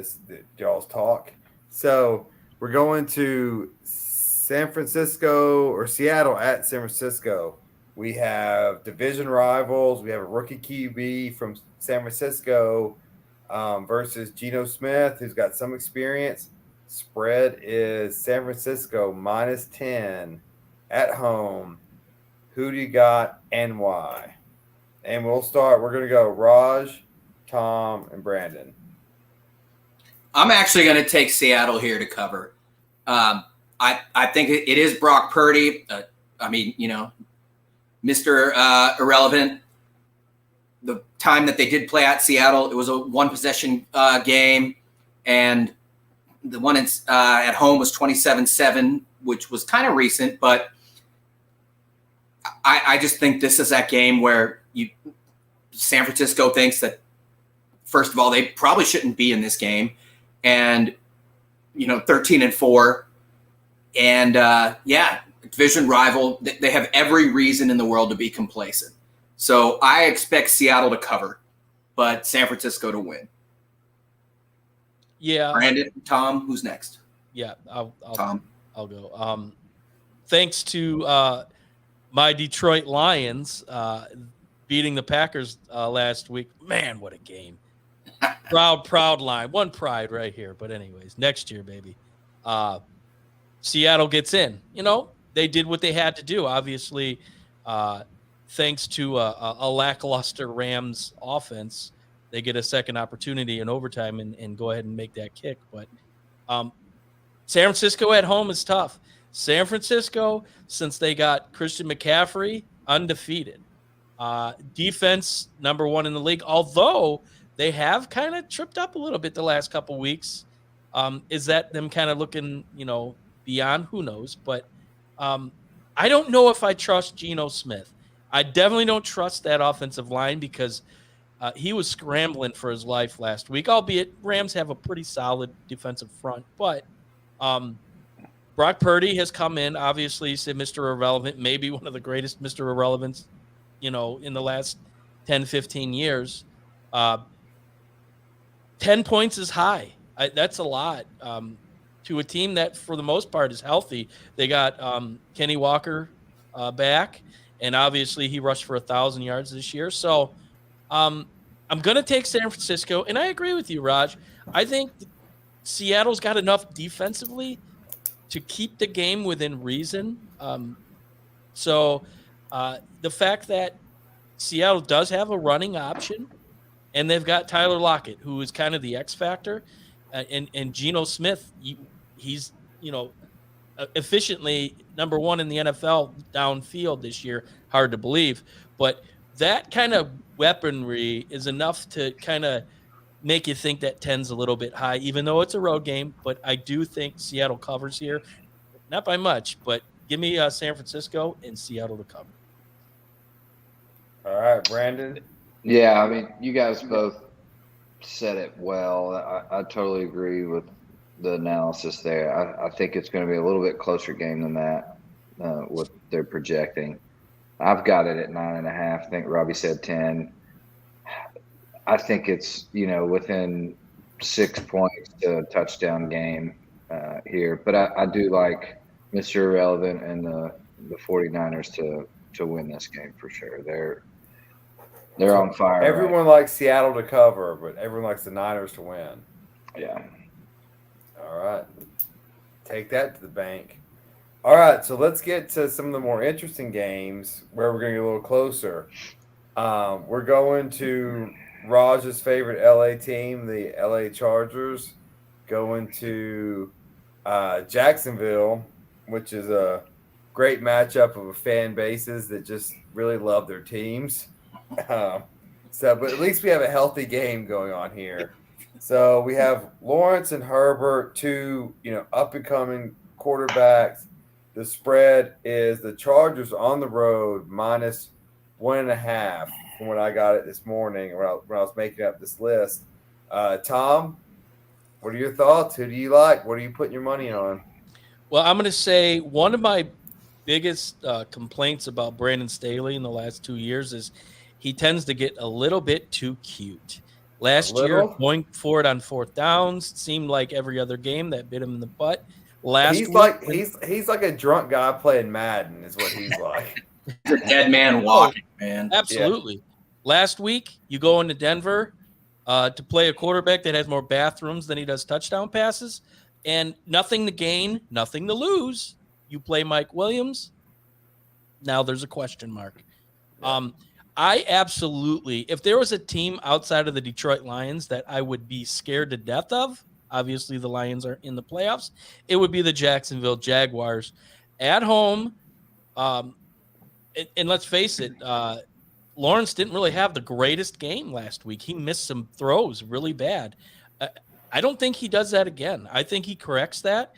y'all's talk. So we're going to San Francisco or Seattle at San Francisco. We have division rivals. We have a rookie QB from San Francisco versus Geno Smith, who's got some experience. Spread is San Francisco -10 at home. Who do you got and why? And we're going to go Raj, Tom, and Brandon. I'm actually going to take Seattle here to cover. I think it is Brock Purdy. Mr. Irrelevant. The time that they did play at Seattle, it was a one-possession game, and the one at home was 27-7, which was kind of recent, but I just think this is that game where San Francisco thinks that, first of all, they probably shouldn't be in this game, and 13-4, and division rival. They have every reason in the world to be complacent. So I expect Seattle to cover, but San Francisco to win. Yeah, Brandon, Tom, who's next? Yeah, Tom. I'll go. Thanks to my Detroit Lions beating the Packers last week. Man, what a game! proud line, one pride right here. But anyways, next year, baby. Seattle gets in. They did what they had to do. Obviously, thanks to a lackluster Rams offense, they get a second opportunity in overtime and go ahead and make that kick. But San Francisco at home is tough. San Francisco, since they got Christian McCaffrey, undefeated. Defense, number 1 in the league, although they have kind of tripped up a little bit the last couple weeks. Is that them kind of looking, beyond? Who knows? But I don't know if I trust Geno Smith. I definitely don't trust that offensive line because he was scrambling for his life last week, albeit Rams have a pretty solid defensive front. But Brock Purdy has come in, obviously, said Mr. Irrelevant, maybe one of the greatest Mr. Irrelevants, in the last 10, 15 years. 10 points is high. That's a lot. To a team that, for the most part, is healthy. They got Kenny Walker back, and obviously he rushed for 1,000 yards this year. So I'm going to take San Francisco, and I agree with you, Raj. I think Seattle's got enough defensively to keep the game within reason. So the fact that Seattle does have a running option, and they've got Tyler Lockett, who is kind of the X factor, and Geno Smith, he's efficiently number 1 in the NFL downfield this year. Hard to believe, but that kind of weaponry is enough to kind of make you think that 10's a little bit high, even though it's a road game. But I do think Seattle covers here, not by much, but give me San Francisco and Seattle to cover. All right, Brandon. Yeah, I mean, you guys both said it well. I totally agree with the analysis there. I think it's going to be a little bit closer game than that, what they're projecting. I've got it at 9.5. I think Robbie said 10. I think it's, within 6 points to a touchdown game here. But I do like Mr. Irrelevant and the 49ers to win this game for sure. They're on fire. Everyone likes Seattle to cover, but everyone likes the Niners to win. Yeah. All right. Take that to the bank. All right, so let's get to some of the more interesting games where we're going to get a little closer. We're going to Raj's favorite LA team, the LA Chargers, going to Jacksonville, which is a great matchup of fan bases that just really love their teams. But at least we have a healthy game going on here. So we have Lawrence and Herbert, two up and coming quarterbacks. The spread is the Chargers on the road -1.5 from when I got it this morning when I was making up this list. Tom, what are your thoughts? Who do you like? What are you putting your money on? Well, I'm going to say one of my biggest complaints about Brandon Staley in the last 2 years is he tends to get a little bit too cute. Last year, going for it on fourth downs seemed like every other game that bit him in the butt. He's like a drunk guy playing Madden is what he's like. The dead man walking, man. Absolutely. Yeah. Last week, you go into Denver to play a quarterback that has more bathrooms than he does touchdown passes, and nothing to gain, nothing to lose. You play Mike Williams. Now there's a question mark. Yeah. I absolutely, if there was a team outside of the Detroit Lions that I would be scared to death of, obviously the Lions are in the playoffs, it would be the Jacksonville Jaguars at home. And let's face it, Lawrence didn't really have the greatest game last week. He missed some throws really bad. I don't think he does that again. I think he corrects that.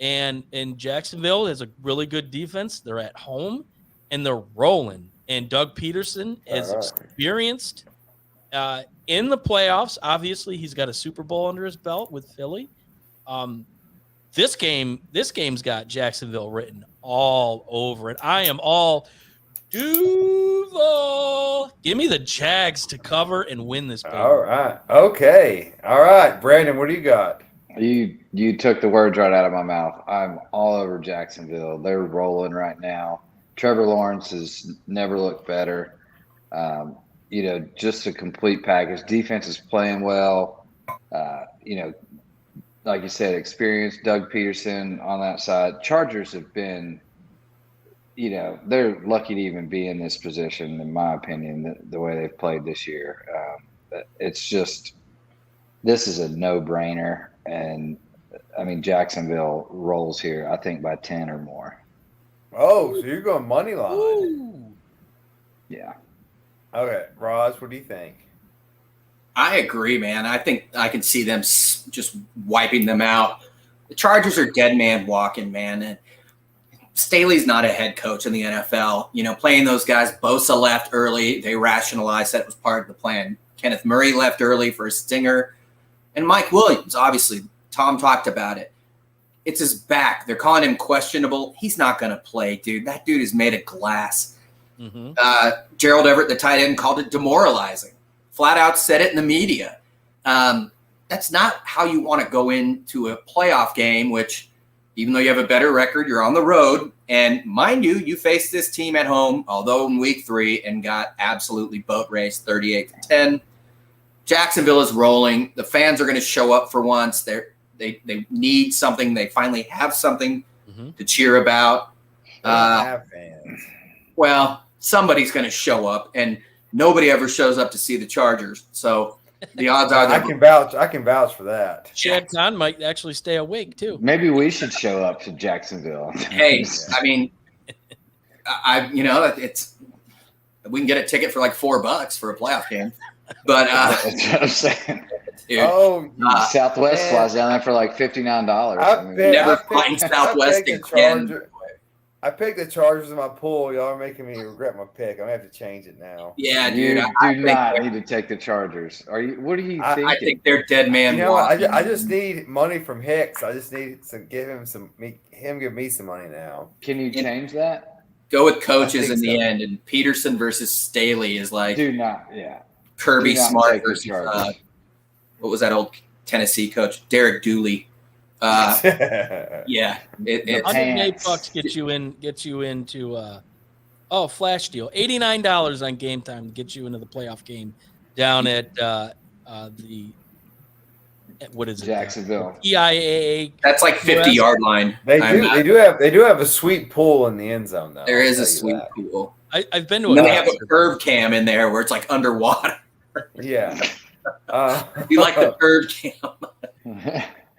And Jacksonville has a really good defense. They're at home, and they're rolling. And Doug Peterson is experienced in the playoffs. Obviously, he's got a Super Bowl under his belt with Philly. This game's got Jacksonville written all over it. I am all Duval. Give me the Jags to cover and win this game. All right. Okay. All right, Brandon, what do you got? You took the words right out of my mouth. I'm all over Jacksonville. They're rolling right now. Trevor Lawrence has never looked better. Just a complete package. Defense is playing well. Like you said, experienced Doug Peterson on that side. Chargers have been, they're lucky to even be in this position, in my opinion, the way they've played this year. It's just, this is a no-brainer. And, Jacksonville rolls here, I think, by 10 or more. Oh, so you're going money line. Ooh. Yeah. Okay, Raj, what do you think? I agree, man. I think I can see them just wiping them out. The Chargers are dead man walking, man. And Staley's not a head coach in the NFL. Playing those guys, Bosa left early. They rationalized that it was part of the plan. Kenneth Murray left early for a stinger. And Mike Williams, obviously, Tom talked about it. It's his back. They're calling him questionable. He's not going to play, dude. That dude is made of glass. Mm-hmm. Gerald Everett, the tight end, called it demoralizing. Flat out said it in the media. That's not how you want to go into a playoff game, which even though you have a better record, you're on the road. And mind you faced this team at home, although in week 3, and got absolutely boat raced 38-10. Jacksonville is rolling. The fans are going to show up for once. They need something. They finally have something to cheer about. They don't have fans. Well, somebody's going to show up, and nobody ever shows up to see the Chargers. So the odds are that I can vouch for that. Chad Kahn might actually stay awake too. Maybe we should show up to Jacksonville. Hey, it's We can get a ticket for like $4 for a playoff game. But That's what I'm saying. dude, Oh, Southwest man. flies down there for like $59. never flying Southwest again. I picked the Chargers in my pool. Y'all are making me regret my pick. I'm gonna have to change it now. Yeah, You dude. do not need to take the Chargers. What are you thinking? I think they're dead man. You know what? walking. I just need money from Hicks. I just need to give him give me some money now. Can you change that? Go with coaches I in think the so. end, and Peterson versus Staley is like Do not. Yeah. Kirby do not Smart take the versus Chargers. what was that old Tennessee coach, Derek Dooley. Yeah, $108 gets you into flash deal. $89 on Game Time gets you into the playoff game down at what is it? Jacksonville. EIAA. that's like 50-yard line. They do have a sweet pool in the end zone though. There is I'll a tell you sweet that. pool. I've been to And a then they have a concert. curb cam in there where it's like underwater. Yeah. You like the curb cam?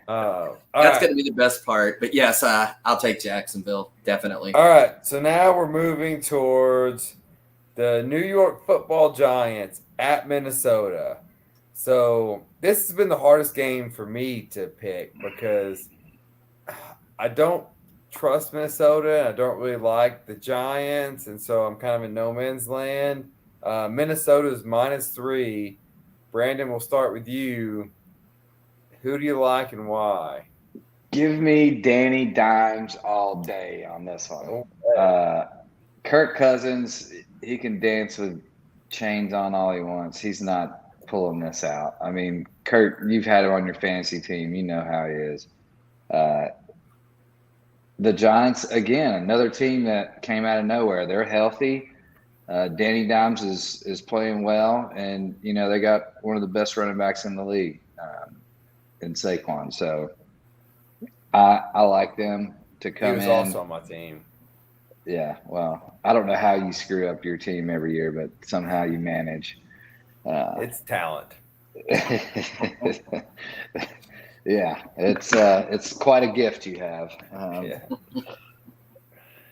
all That's right. going to be the best part. But yes, I'll take Jacksonville definitely. All right, so now we're moving towards the New York Football Giants at Minnesota. So this has been the hardest game for me to pick because I don't trust Minnesota. I don't really like the Giants, and so I'm kind of in no man's land. Minnesota's -3. Brandon, we'll start with you. Who do you like and why? Give me Danny Dimes all day on this one. Okay. Kirk Cousins, he can dance with chains on all he wants. He's not pulling this out. I mean, Kirk, you've had him on your fantasy team. You know how he is. The Giants, again, another team that came out of nowhere. They're healthy. Danny Dimes is playing well, and they got one of the best running backs in the league, in Saquon. So I like them to come in. He was also on my team. Yeah, well, I don't know how you screw up your team every year, but somehow you manage. It's talent. Yeah, it's quite a gift you have. Yeah.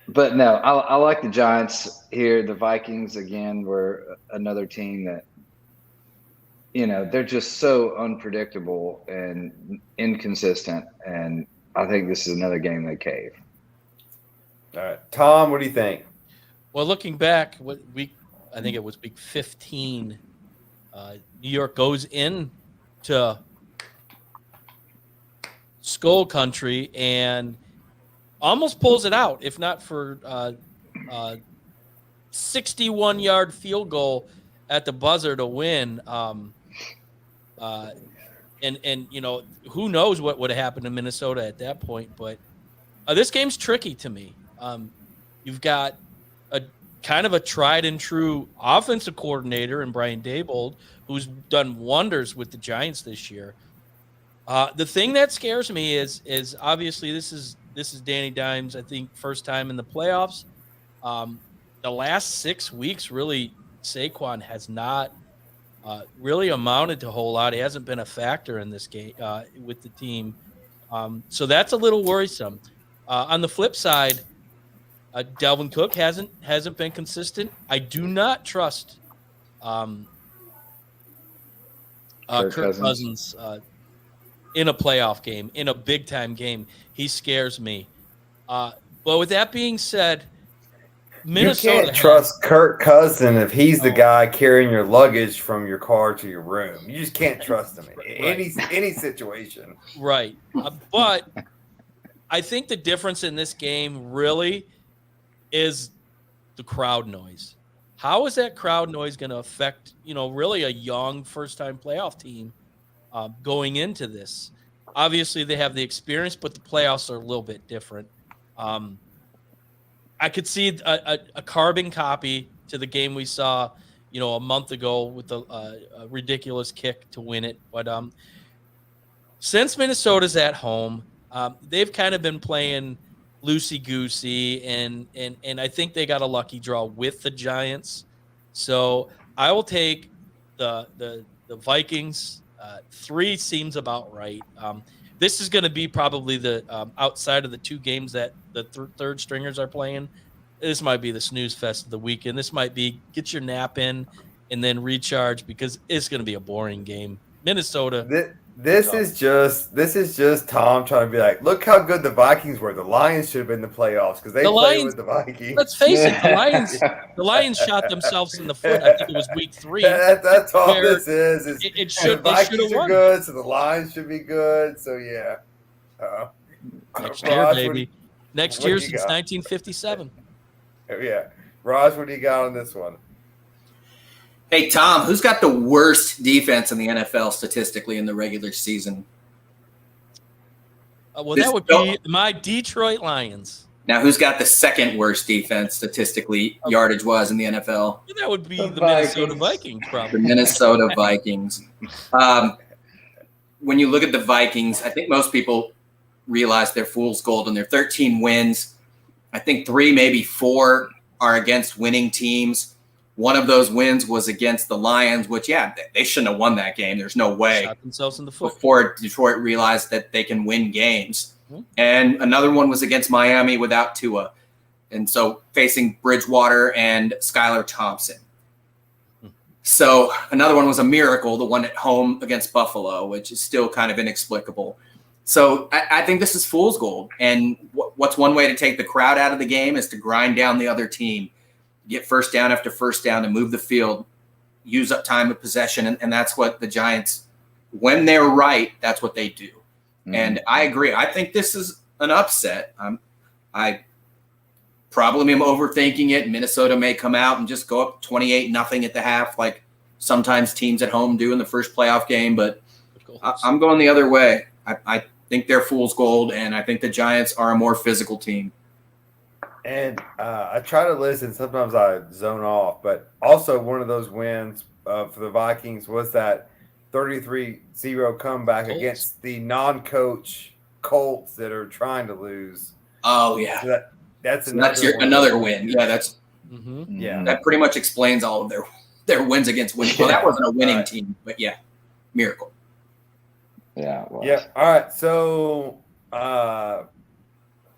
But no, I like the Giants here. The Vikings, again, were another team that, they're just so unpredictable and inconsistent. And I think this is another game they cave. All right. Tom, what do you think? Well, looking back, I think it was week 15. New York goes into Skull Country and almost pulls it out, if not for 61-yard field goal at the buzzer to win. And who knows what would have happened to Minnesota at that point. But this game's tricky to me. You've got a kind of a tried and true offensive coordinator in Brian Daboll, who's done wonders with the Giants this year. The thing that scares me is obviously this is Danny Dimes, I think, first time in the playoffs. The last 6 weeks, really, Saquon has not really amounted to a whole lot. He hasn't been a factor in this game with the team. So that's a little worrisome. On the flip side, Dalvin Cook hasn't been consistent. I do not trust Kirk Cousins in a playoff game, in a big-time game. He scares me. But with that being said, Minnesota. You can't trust Kirk Cousins if he's the guy carrying your luggage from your car to your room. You just can't trust him in any situation. Right. But I think the difference in this game really is the crowd noise. How is that crowd noise going to affect, really a young first-time playoff team going into this? Obviously, they have the experience, but the playoffs are a little bit different. I could see a carbon copy to the game we saw, a month ago with a ridiculous kick to win it. But since Minnesota's at home, they've kind of been playing loosey-goosey, and I think they got a lucky draw with the Giants. So I will take the Vikings. 3 seems about right. This is going to be probably the outside of the 2 games that the third stringers are playing. this might be the snooze fest of the weekend. This might be get your nap in and then recharge because it's going to be a boring game. Minnesota. This is just Tom trying to be like, look how good the Vikings were. The Lions should have been in the playoffs because they played with the Vikings. Let's face it, the Lions shot themselves in the foot. I think it was week 3. That's all this is. The Vikings are good, so the Lions should be good. So yeah. Next year, baby. Next year since 1957. Yeah. Raj, what do you got on this one? Hey, Tom, who's got the worst defense in the NFL statistically in the regular season? That would be my Detroit Lions. Now, who's got the second worst defense statistically, yardage-wise, in the NFL? That would be the Minnesota Vikings, probably. The Minnesota Vikings. When you look at the Vikings, I think most people realize they're fool's gold and they're 13 wins. I think 3, maybe 4 are against winning teams. One of those wins was against the Lions, which, they shouldn't have won that game. There's no way. Shot themselves in the foot. Before Detroit realized that they can win games. Mm-hmm. And another one was against Miami without Tua. And so facing Bridgewater and Skylar Thompson. Mm-hmm. So another one was a miracle, the one at home against Buffalo, which is still kind of inexplicable. So I think this is fool's gold. And what's one way to take the crowd out of the game is to grind down the other team. Get first down after first down and move the field, use up time of possession. And that's what the Giants, when they're right, that's what they do. Mm-hmm. And I agree. I think this is an upset. I probably am overthinking it. Minnesota may come out and just go up 28-0 at the half, like sometimes teams at home do in the first playoff game. But I'm going the other way. I think they're fool's gold, and I think the Giants are a more physical team. And I try to listen. Sometimes I zone off. But also one of those wins for the Vikings was that 33-0 comeback against the non-coach Colts that are trying to lose. Oh, yeah. So that's another win. Yeah, that's that pretty much explains all of their wins against winning. Well, that wasn't a winning team, but miracle. Yeah, it was. Yeah. All right. So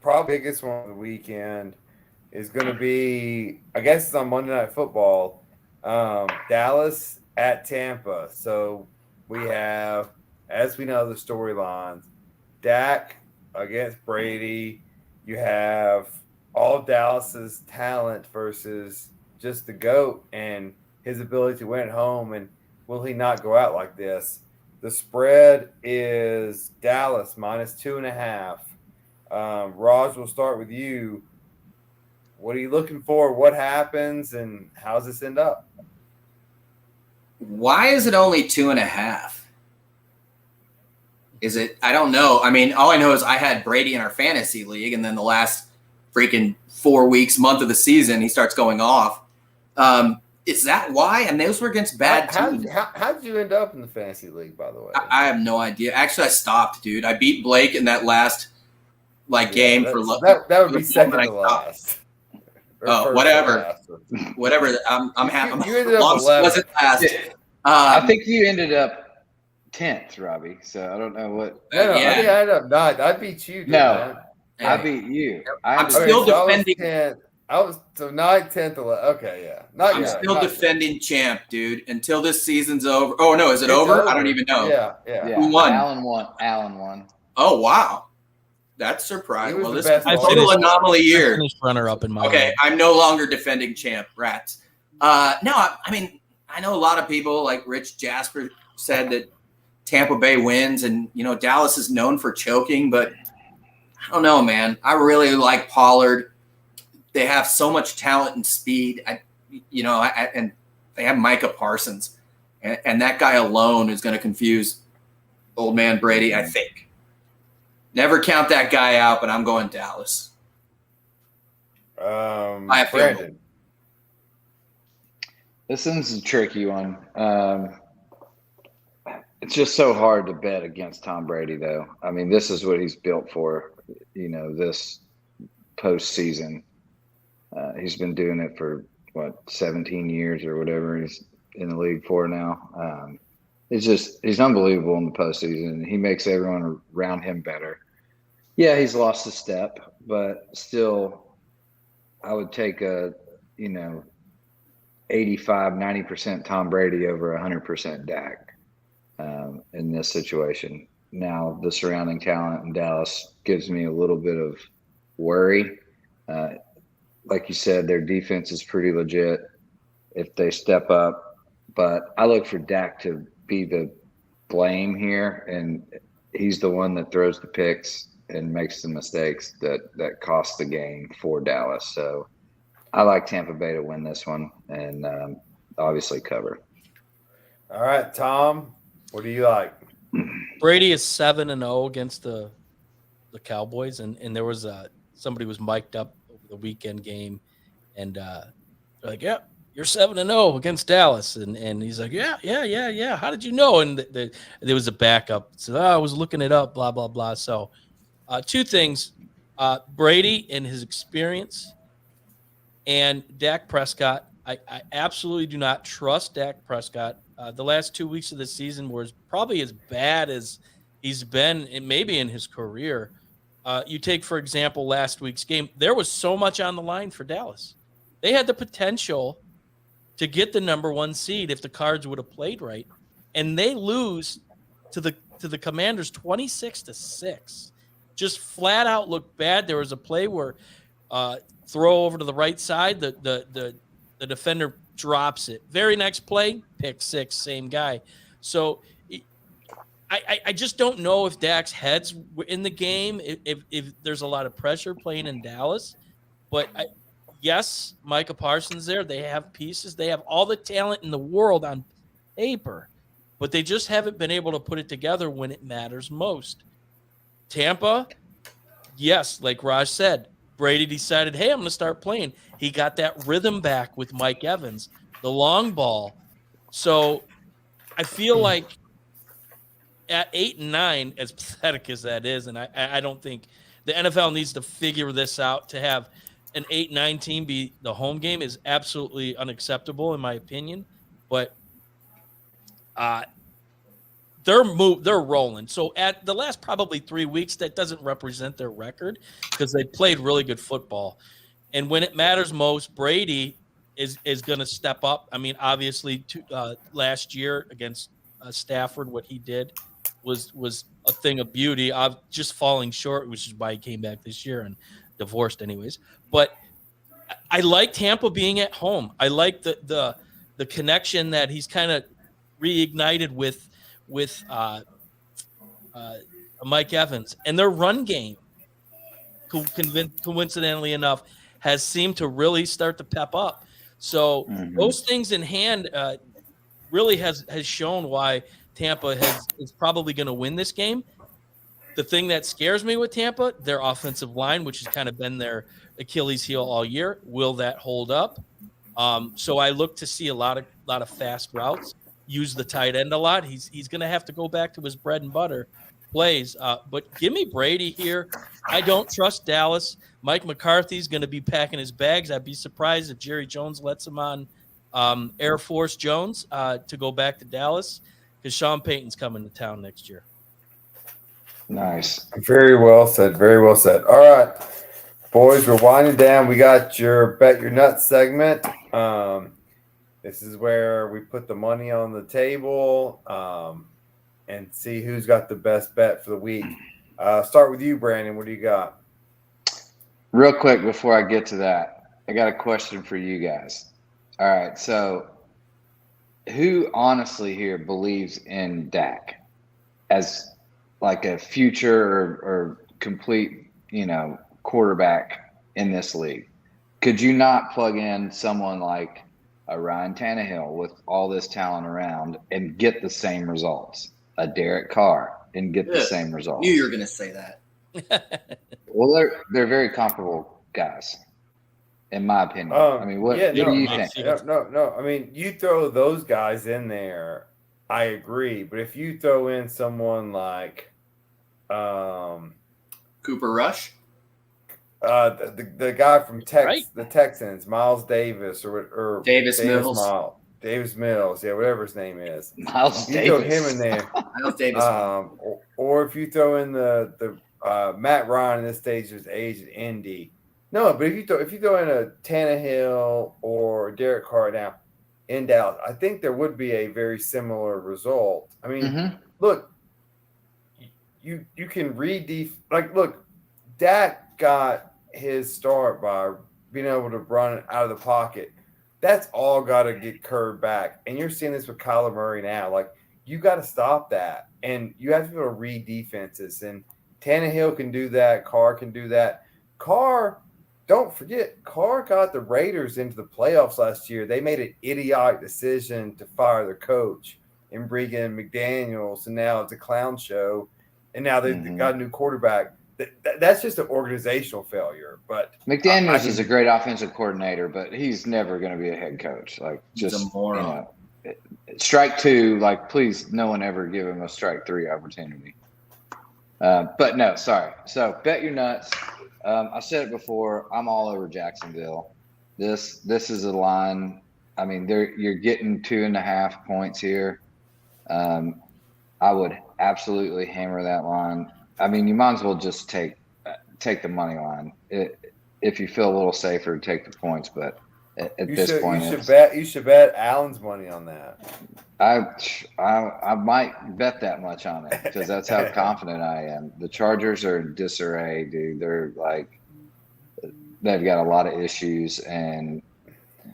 probably biggest one of the weekend is going to be, I guess it's on Monday Night Football, Dallas at Tampa. So we have, as we know, the storylines, Dak against Brady. You have all Dallas's talent versus just the GOAT and his ability to win at home. And will he not go out like this? The spread is Dallas -2.5. Raj, we'll start with you. What are you looking for? What happens, and how does this end up? Why is it only 2.5? Is it? I don't know. I mean, all I know is I had Brady in our fantasy league, and then the last freaking 4 weeks, month of the season, he starts going off. Is that why? And those were against bad teams. How did you end up in the fantasy league, by the way? I have no idea. Actually, I stopped, dude. I beat Blake in that last game for that would be second to last. Oh, whatever. Whatever. I'm happy. You ended up 11th. Wasn't last. I think you ended up 10th, Robbie. So I don't know what. I ended up 9th. I beat you. No, I beat you. I'm still defending. I was 9th, 10th, 11th. Okay, yeah. I'm still defending champ, dude, until this season's over. Oh, no, is it over? I don't even know. Yeah. Who won? Alan won. Oh, wow. That's surprising. Well, this is a total anomaly year. Runner-up in my Okay, I'm no longer defending champ, rats. No, I mean, I know a lot of people, like Rich Jasper said that Tampa Bay wins, and, Dallas is known for choking, but I don't know, man. I really like Pollard. They have so much talent and speed, and they have Micah Parsons, and that guy alone is going to confuse old man Brady, I think. Never count that guy out, but I'm going Dallas. Brandon. This one's a tricky one. It's just so hard to bet against Tom Brady, though. I mean, this is what he's built for, this postseason. He's been doing it for 17 years or whatever he's in the league for now. He's unbelievable in the postseason. He makes everyone around him better. Yeah, he's lost a step, but still, I would take a, 85, 90% Tom Brady over 100% Dak in this situation. Now, the surrounding talent in Dallas gives me a little bit of worry. Like you said, their defense is pretty legit if they step up. But I look for Dak to be the blame here, and he's the one that throws the picks and makes the mistakes that cost the game for Dallas. So I like Tampa Bay to win this one and obviously cover. All right, Tom, what do you like? Brady is 7-0 against the Cowboys, and there was somebody was mic'd up over the weekend game, and they're like, "Yeah, you're 7-0 against Dallas," and he's like, "Yeah. How did you know?" And there was a backup. So I was looking it up. Blah blah blah. So, two things: Brady and his experience, and Dak Prescott. I absolutely do not trust Dak Prescott. The last 2 weeks of the season were probably as bad as he's been, maybe in his career. You take, for example, last week's game. There was so much on the line for Dallas. They had the potential to get the number 1 seed if the Cards would have played right, and they lose to the Commanders 26-6. Just flat out looked bad. There was a play where throw over to the right side, the defender drops it. Very next play, pick 6, same guy. So I just don't know if Dak's head's in the game, if there's a lot of pressure playing in Dallas. But yes, Micah Parsons there. They have pieces. They have all the talent in the world on paper, but they just haven't been able to put it together when it matters most. Tampa, yes, like Raj said, Brady decided, hey, I'm going to start playing. He got that rhythm back with Mike Evans, the long ball. So I feel like at 8-9, as pathetic as that is, and I don't think the NFL needs to figure this out, to have an 8-9 team be the home game is absolutely unacceptable in my opinion. But they're rolling. So at the last probably 3 weeks, that doesn't represent their record because they played really good football. And when it matters most, Brady is going to step up. I mean, obviously, last year against Stafford, what he did was a thing of beauty. Of just falling short, which is why he came back this year and divorced, anyways. But I like Tampa being at home. I like the connection that he's kind of reignited with Mike Evans, and their run game, coincidentally enough, has seemed to really start to pep up. So those things in hand really has shown why Tampa is probably going to win this game. The thing that scares me with Tampa, their offensive line, which has kind of been their Achilles heel all year, will that hold up? So I look to see a lot of fast routes. Use the tight end a lot. He's going to have to go back to his bread and butter plays. But give me Brady here. I don't trust Dallas. Mike McCarthy's going to be packing his bags. I'd be surprised if Jerry Jones lets him on Air Force Jones to go back to Dallas, because Sean Payton's coming to town next year. Nice. Very well said. Very well said. All right, boys, we're winding down. We got your Bet Your Nuts segment. This is where we put the money on the table and see who's got the best bet for the week. Start with you, Brandon. What do you got? Real quick before I get to that, I got a question for you guys. All right, so who honestly here believes in Dak as like a future or complete, quarterback in this league? Could you not plug in someone like a Ryan Tannehill with all this talent around and get the same results? A Derek Carr and get the same results? Knew you were going to say that. Well, they're very comparable guys, in my opinion. I mean, what do you think? No. I mean, you throw those guys in there, I agree. But if you throw in someone like Cooper Rush, the guy from Right. the Texans, Miles Davis or Davis Mills, yeah, whatever his name is. Miles You Davis. throw him in there. Miles Davis, or if you throw in the Matt Ryan in this stage of his age at Indy. No, but if you throw in a Tannehill or Derek Carr now in Dallas, I think there would be a very similar result. I mean, look, you can read look, Dak got his start by being able to run out of the pocket. That's all got to get curved back, and you're seeing this with Kyler Murray now. Like you got to stop that, and you have to be able to read defenses. And Tannehill can do that. Carr can do that. Carr. Don't forget, Carr got the Raiders into the playoffs last year. They made an idiotic decision to fire their coach and bring in McDaniels, and now it's a clown show. And now they've got a new quarterback. That's just an organizational failure. But McDaniels is a great offensive coordinator, but he's never going to be a head coach. Like, just, a moron. Strike two, like, please, no one ever give him a strike three opportunity. But no, sorry. So bet your nuts. I said it before. I'm all over Jacksonville. This is a line. I mean, you're getting 2.5 points here. I would absolutely hammer that line. I mean, you might as well just take the money line if you feel a little safer. Take the points, but at this point, you should bet Allen's money on that. I might bet that much on it because that's how confident I am. The Chargers are in disarray, dude. They're like, they've got a lot of issues, and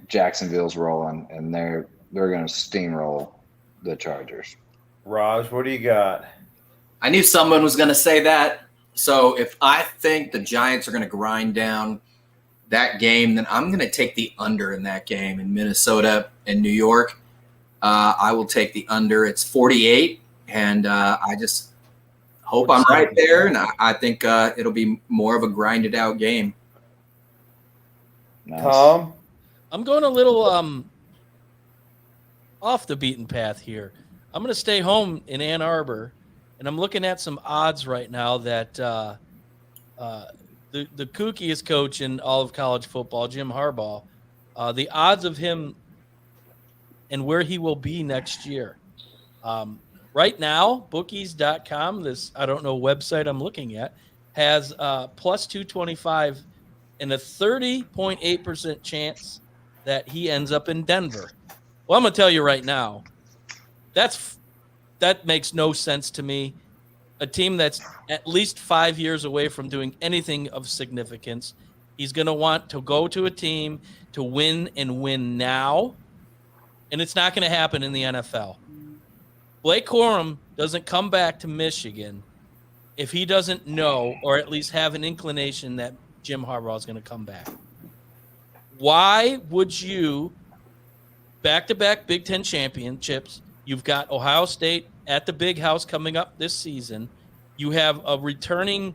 Jacksonville's rolling, and they're going to steamroll the Chargers. Raj, what do you got? I knew someone was going to say that. So if I think the Giants are going to grind down that game, then I'm going to take the under in that game in Minnesota and New York. I will take the under. It's 48, and I just hope I'm right there, and I think it'll be more of a grinded out game. Nice. Tom? I'm going a little off the beaten path here. I'm going to stay home in Ann Arbor, and I'm looking at some odds right now that the kookiest coach in all of college football, Jim Harbaugh, the odds of him and where he will be next year. Right now, bookies.com, this, I don't know, website I'm looking at, has plus 225 and a 30.8% chance that he ends up in Denver. Well, I'm going to tell you right now, that makes no sense to me. A team that's at least 5 years away from doing anything of significance. He's going to want to go to a team to win and win now. And it's not going to happen in the NFL. Blake Corum doesn't come back to Michigan if he doesn't know or at least have an inclination that Jim Harbaugh is going to come back. Why would you back-to-back Big Ten championships? You've got Ohio State at the Big House coming up this season. You have a returning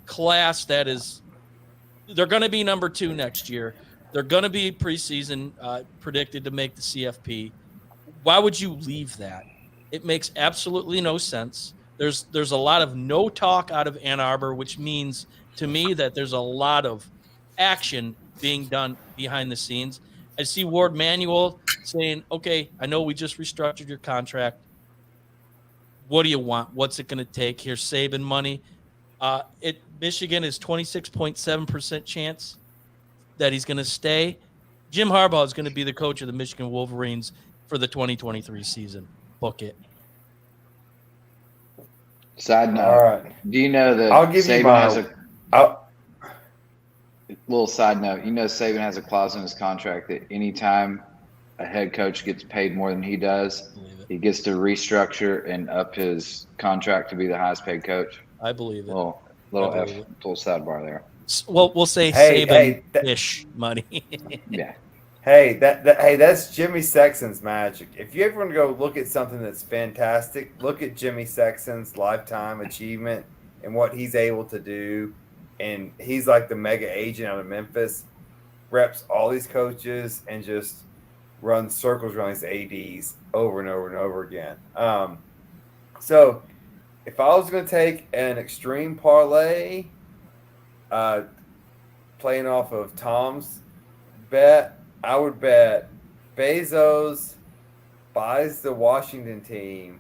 class that is – they're going to be number 2 next year. They're going to be preseason predicted to make the CFP. Why would you leave that? It makes absolutely no sense. There's a lot of no talk out of Ann Arbor, which means to me that there's a lot of action being done behind the scenes. I see Ward Manuel saying, okay, I know we just restructured your contract. What do you want? What's it going to take? Here's Saban money. Michigan is 26.7% chance that he's going to stay. Jim Harbaugh is going to be the coach of the Michigan Wolverines for the 2023 season. Book it. Side note. All right. Do you know that I'll give Saban you has little side note. You know, Saban has a clause in his contract that anytime a head coach gets paid more than he does, he gets to restructure and up his contract to be the highest paid coach. I believe it. Little sidebar there. Well, we'll say Saban-ish money. Yeah. Hey, that's Jimmy Sexton's magic. If you ever want to go look at something that's fantastic, look at Jimmy Sexton's lifetime achievement and what he's able to do. And he's like the mega agent out of Memphis, reps all these coaches and just runs circles around these ADs over and over and over again. So if I was going to take an extreme parlay, playing off of Tom's bet, I would bet Bezos buys the Washington team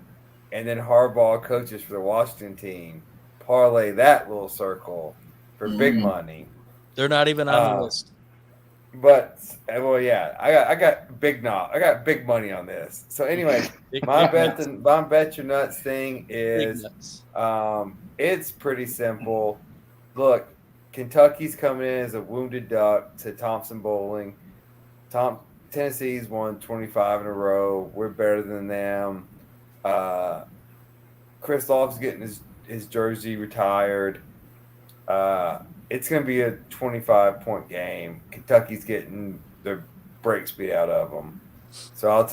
and then Harbaugh coaches for the Washington team. Parlay that little circle for big money. They're not even on the list. But well, yeah, I got big money on this. So anyway, my bet your nuts thing is it's pretty simple. Look, Kentucky's coming in as a wounded duck to Thompson Bowling. Tennessee's won 25 in a row. We're better than them. Chris Love's getting his jersey retired. It's going to be a 25-point game. Kentucky's getting the brakes beat out of them. So I'm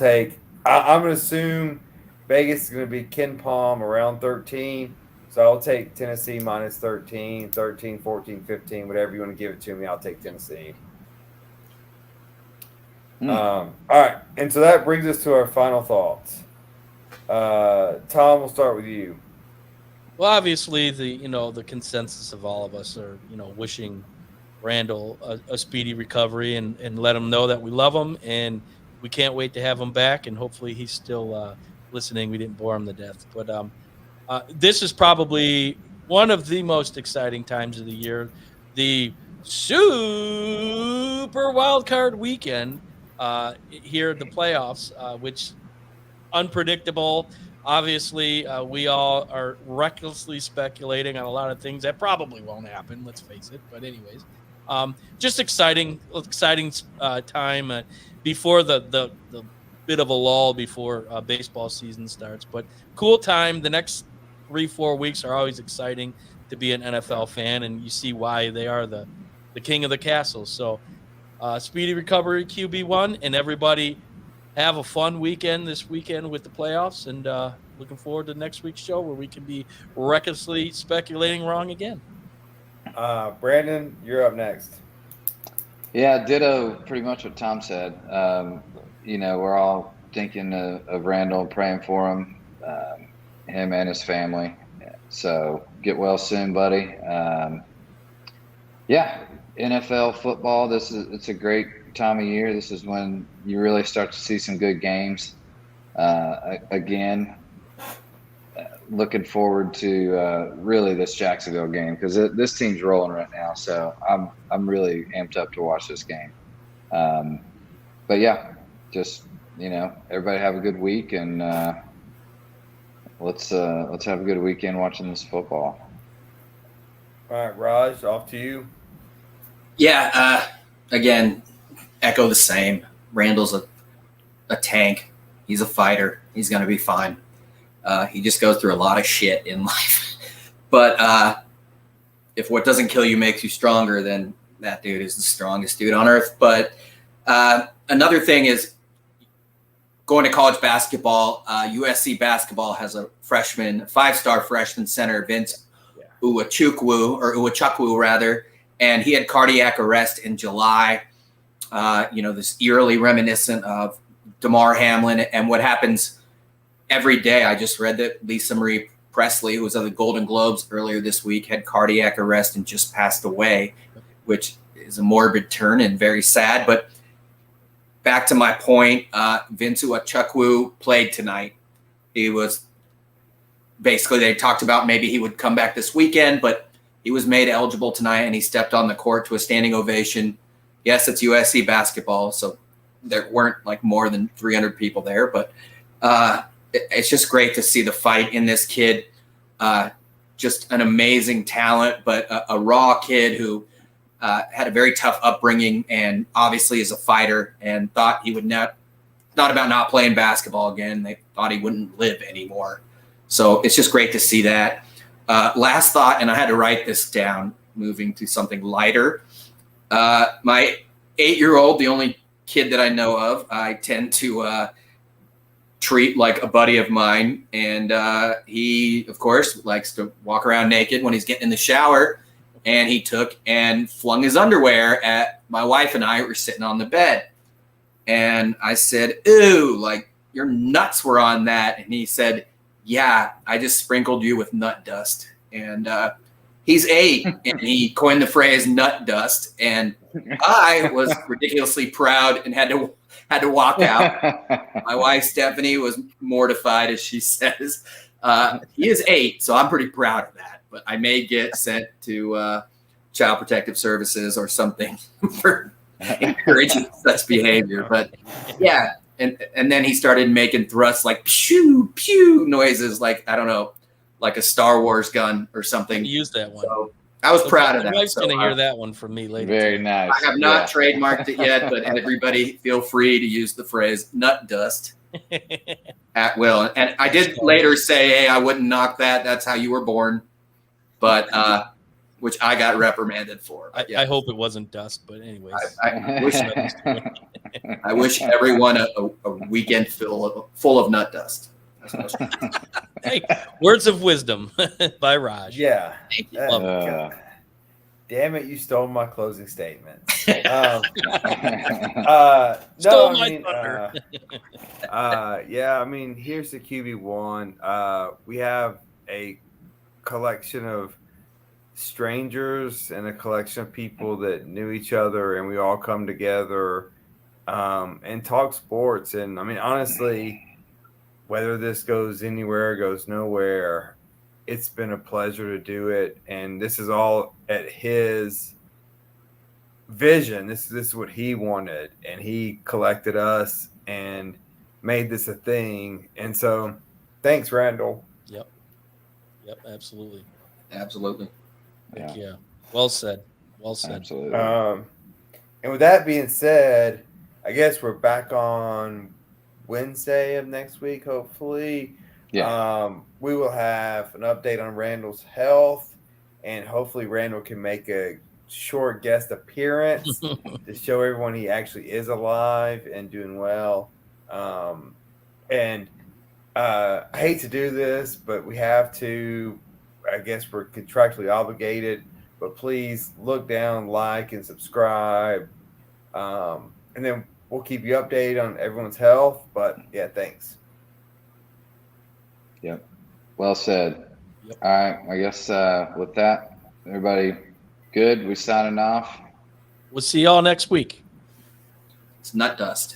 going to assume Vegas is going to be Ken Palm around 13. So I'll take Tennessee minus 13, 14, 15, whatever you want to give it to me. I'll take Tennessee. All right. And so that brings us to our final thoughts. Tom, we'll start with you. Well, obviously, the consensus of all of us are, wishing Randall a speedy recovery and let him know that we love him and we can't wait to have him back. And hopefully he's still listening. We didn't bore him to death. But this is probably one of the most exciting times of the year. The Super Wild Card Weekend here at the playoffs, which unpredictable. Obviously, we all are recklessly speculating on a lot of things that probably won't happen. Let's face it. But anyways, just exciting time before the bit of a lull before baseball season starts. But cool time. The next 3-4 weeks are always exciting to be an NFL fan, and you see why they are the king of the castle. So speedy recovery, QB1, and everybody have a fun weekend this weekend with the playoffs, and looking forward to next week's show where we can be recklessly speculating wrong again. Brandon, you're up next. Yeah, ditto pretty much what Tom said. We're all thinking of Randall, praying for him and his family. So get well soon, buddy. NFL football, it's a great time of year. This is when you really start to see some good games. Again, looking forward to really this Jacksonville game because this team's rolling right now. So I'm really amped up to watch this game. But yeah, just everybody have a good week and let's have a good weekend watching this football. All right, Raj, off to you. Yeah. Again, echo the same. Randall's a tank. He's a fighter. He's going to be fine. He just goes through a lot of shit in life. But if what doesn't kill you makes you stronger, then that dude is the strongest dude on earth. But another thing is going to college basketball. USC basketball has a 5-star freshman center, Vince Uwachukwu rather, and he had cardiac arrest in July. This eerily reminiscent of DeMar Hamlin and what happens every day. I just read that Lisa Marie Presley, who was on the Golden Globes earlier this week, had cardiac arrest and just passed away, which is a morbid turn and very sad. But back to my point, Vince Uwachukwu played tonight. He was basically, they talked about maybe he would come back this weekend, but he was made eligible tonight and he stepped on the court to a standing ovation. Yes, it's USC basketball, so there weren't like more than 300 people there, but it's just great to see the fight in this kid. Just an amazing talent, but a raw kid who had a very tough upbringing and obviously is a fighter and thought he would not about not playing basketball again. They thought he wouldn't live anymore. So it's just great to see that. Last thought, and I had to write this down, moving to something lighter. My 8-year-old, the only kid that I know of, I tend to treat like a buddy of mine. And he, of course, likes to walk around naked when he's getting in the shower. And he took and flung his underwear at my wife and I. Were sitting on the bed. And I said, "Ew, like your nuts were on that." And he said, "Yeah, I just sprinkled you with nut dust." And he's 8, and he coined the phrase "nut dust." And I was ridiculously proud and had to walk out. My wife Stephanie was mortified, as she says. He is 8, so I'm pretty proud of that. But I may get sent to Child Protective Services or something for encouraging such behavior. But yeah, and then he started making thrusts like pew pew noises, like I don't know, like a Star Wars gun or something. You used that one. So I was proud of that. My wife's So, going to hear that one from me later. Very too. nice. I have not trademarked it yet, but everybody feel free to use the phrase nut dust at will. And I did later say, hey, I wouldn't knock that. That's how you were born. But which I got reprimanded for. But yeah. I hope it wasn't dust, but anyways. I wish everyone a weekend full of nut dust. Hey, words of wisdom by Raj. Yeah. Thank you. God. Damn it, you stole my closing statement. Stole my thunder. Yeah, I mean, here's the QB1. We have a collection of strangers and a collection of people that knew each other, and we all come together and talk sports. And I mean, honestly, whether this goes anywhere, goes nowhere, it's been a pleasure to do it. And this is all at his vision. This is what he wanted, and he collected us and made this a thing. And so thanks, Randall. Yep, absolutely. Yeah. Well said. Absolutely. And with that being said, I guess we're back on Wednesday of next week, hopefully. Yeah. We will have an update on Randall's health, and hopefully Randall can make a short guest appearance to show everyone he actually is alive and doing well. I hate to do this, but we have to. I guess we're contractually obligated, but please look down, like, and subscribe. And then we'll keep you updated on everyone's health. But yeah, thanks. Yep. Well said. Yep. All right. I guess with that, everybody good? We signing off. We'll see y'all next week. It's nut dust.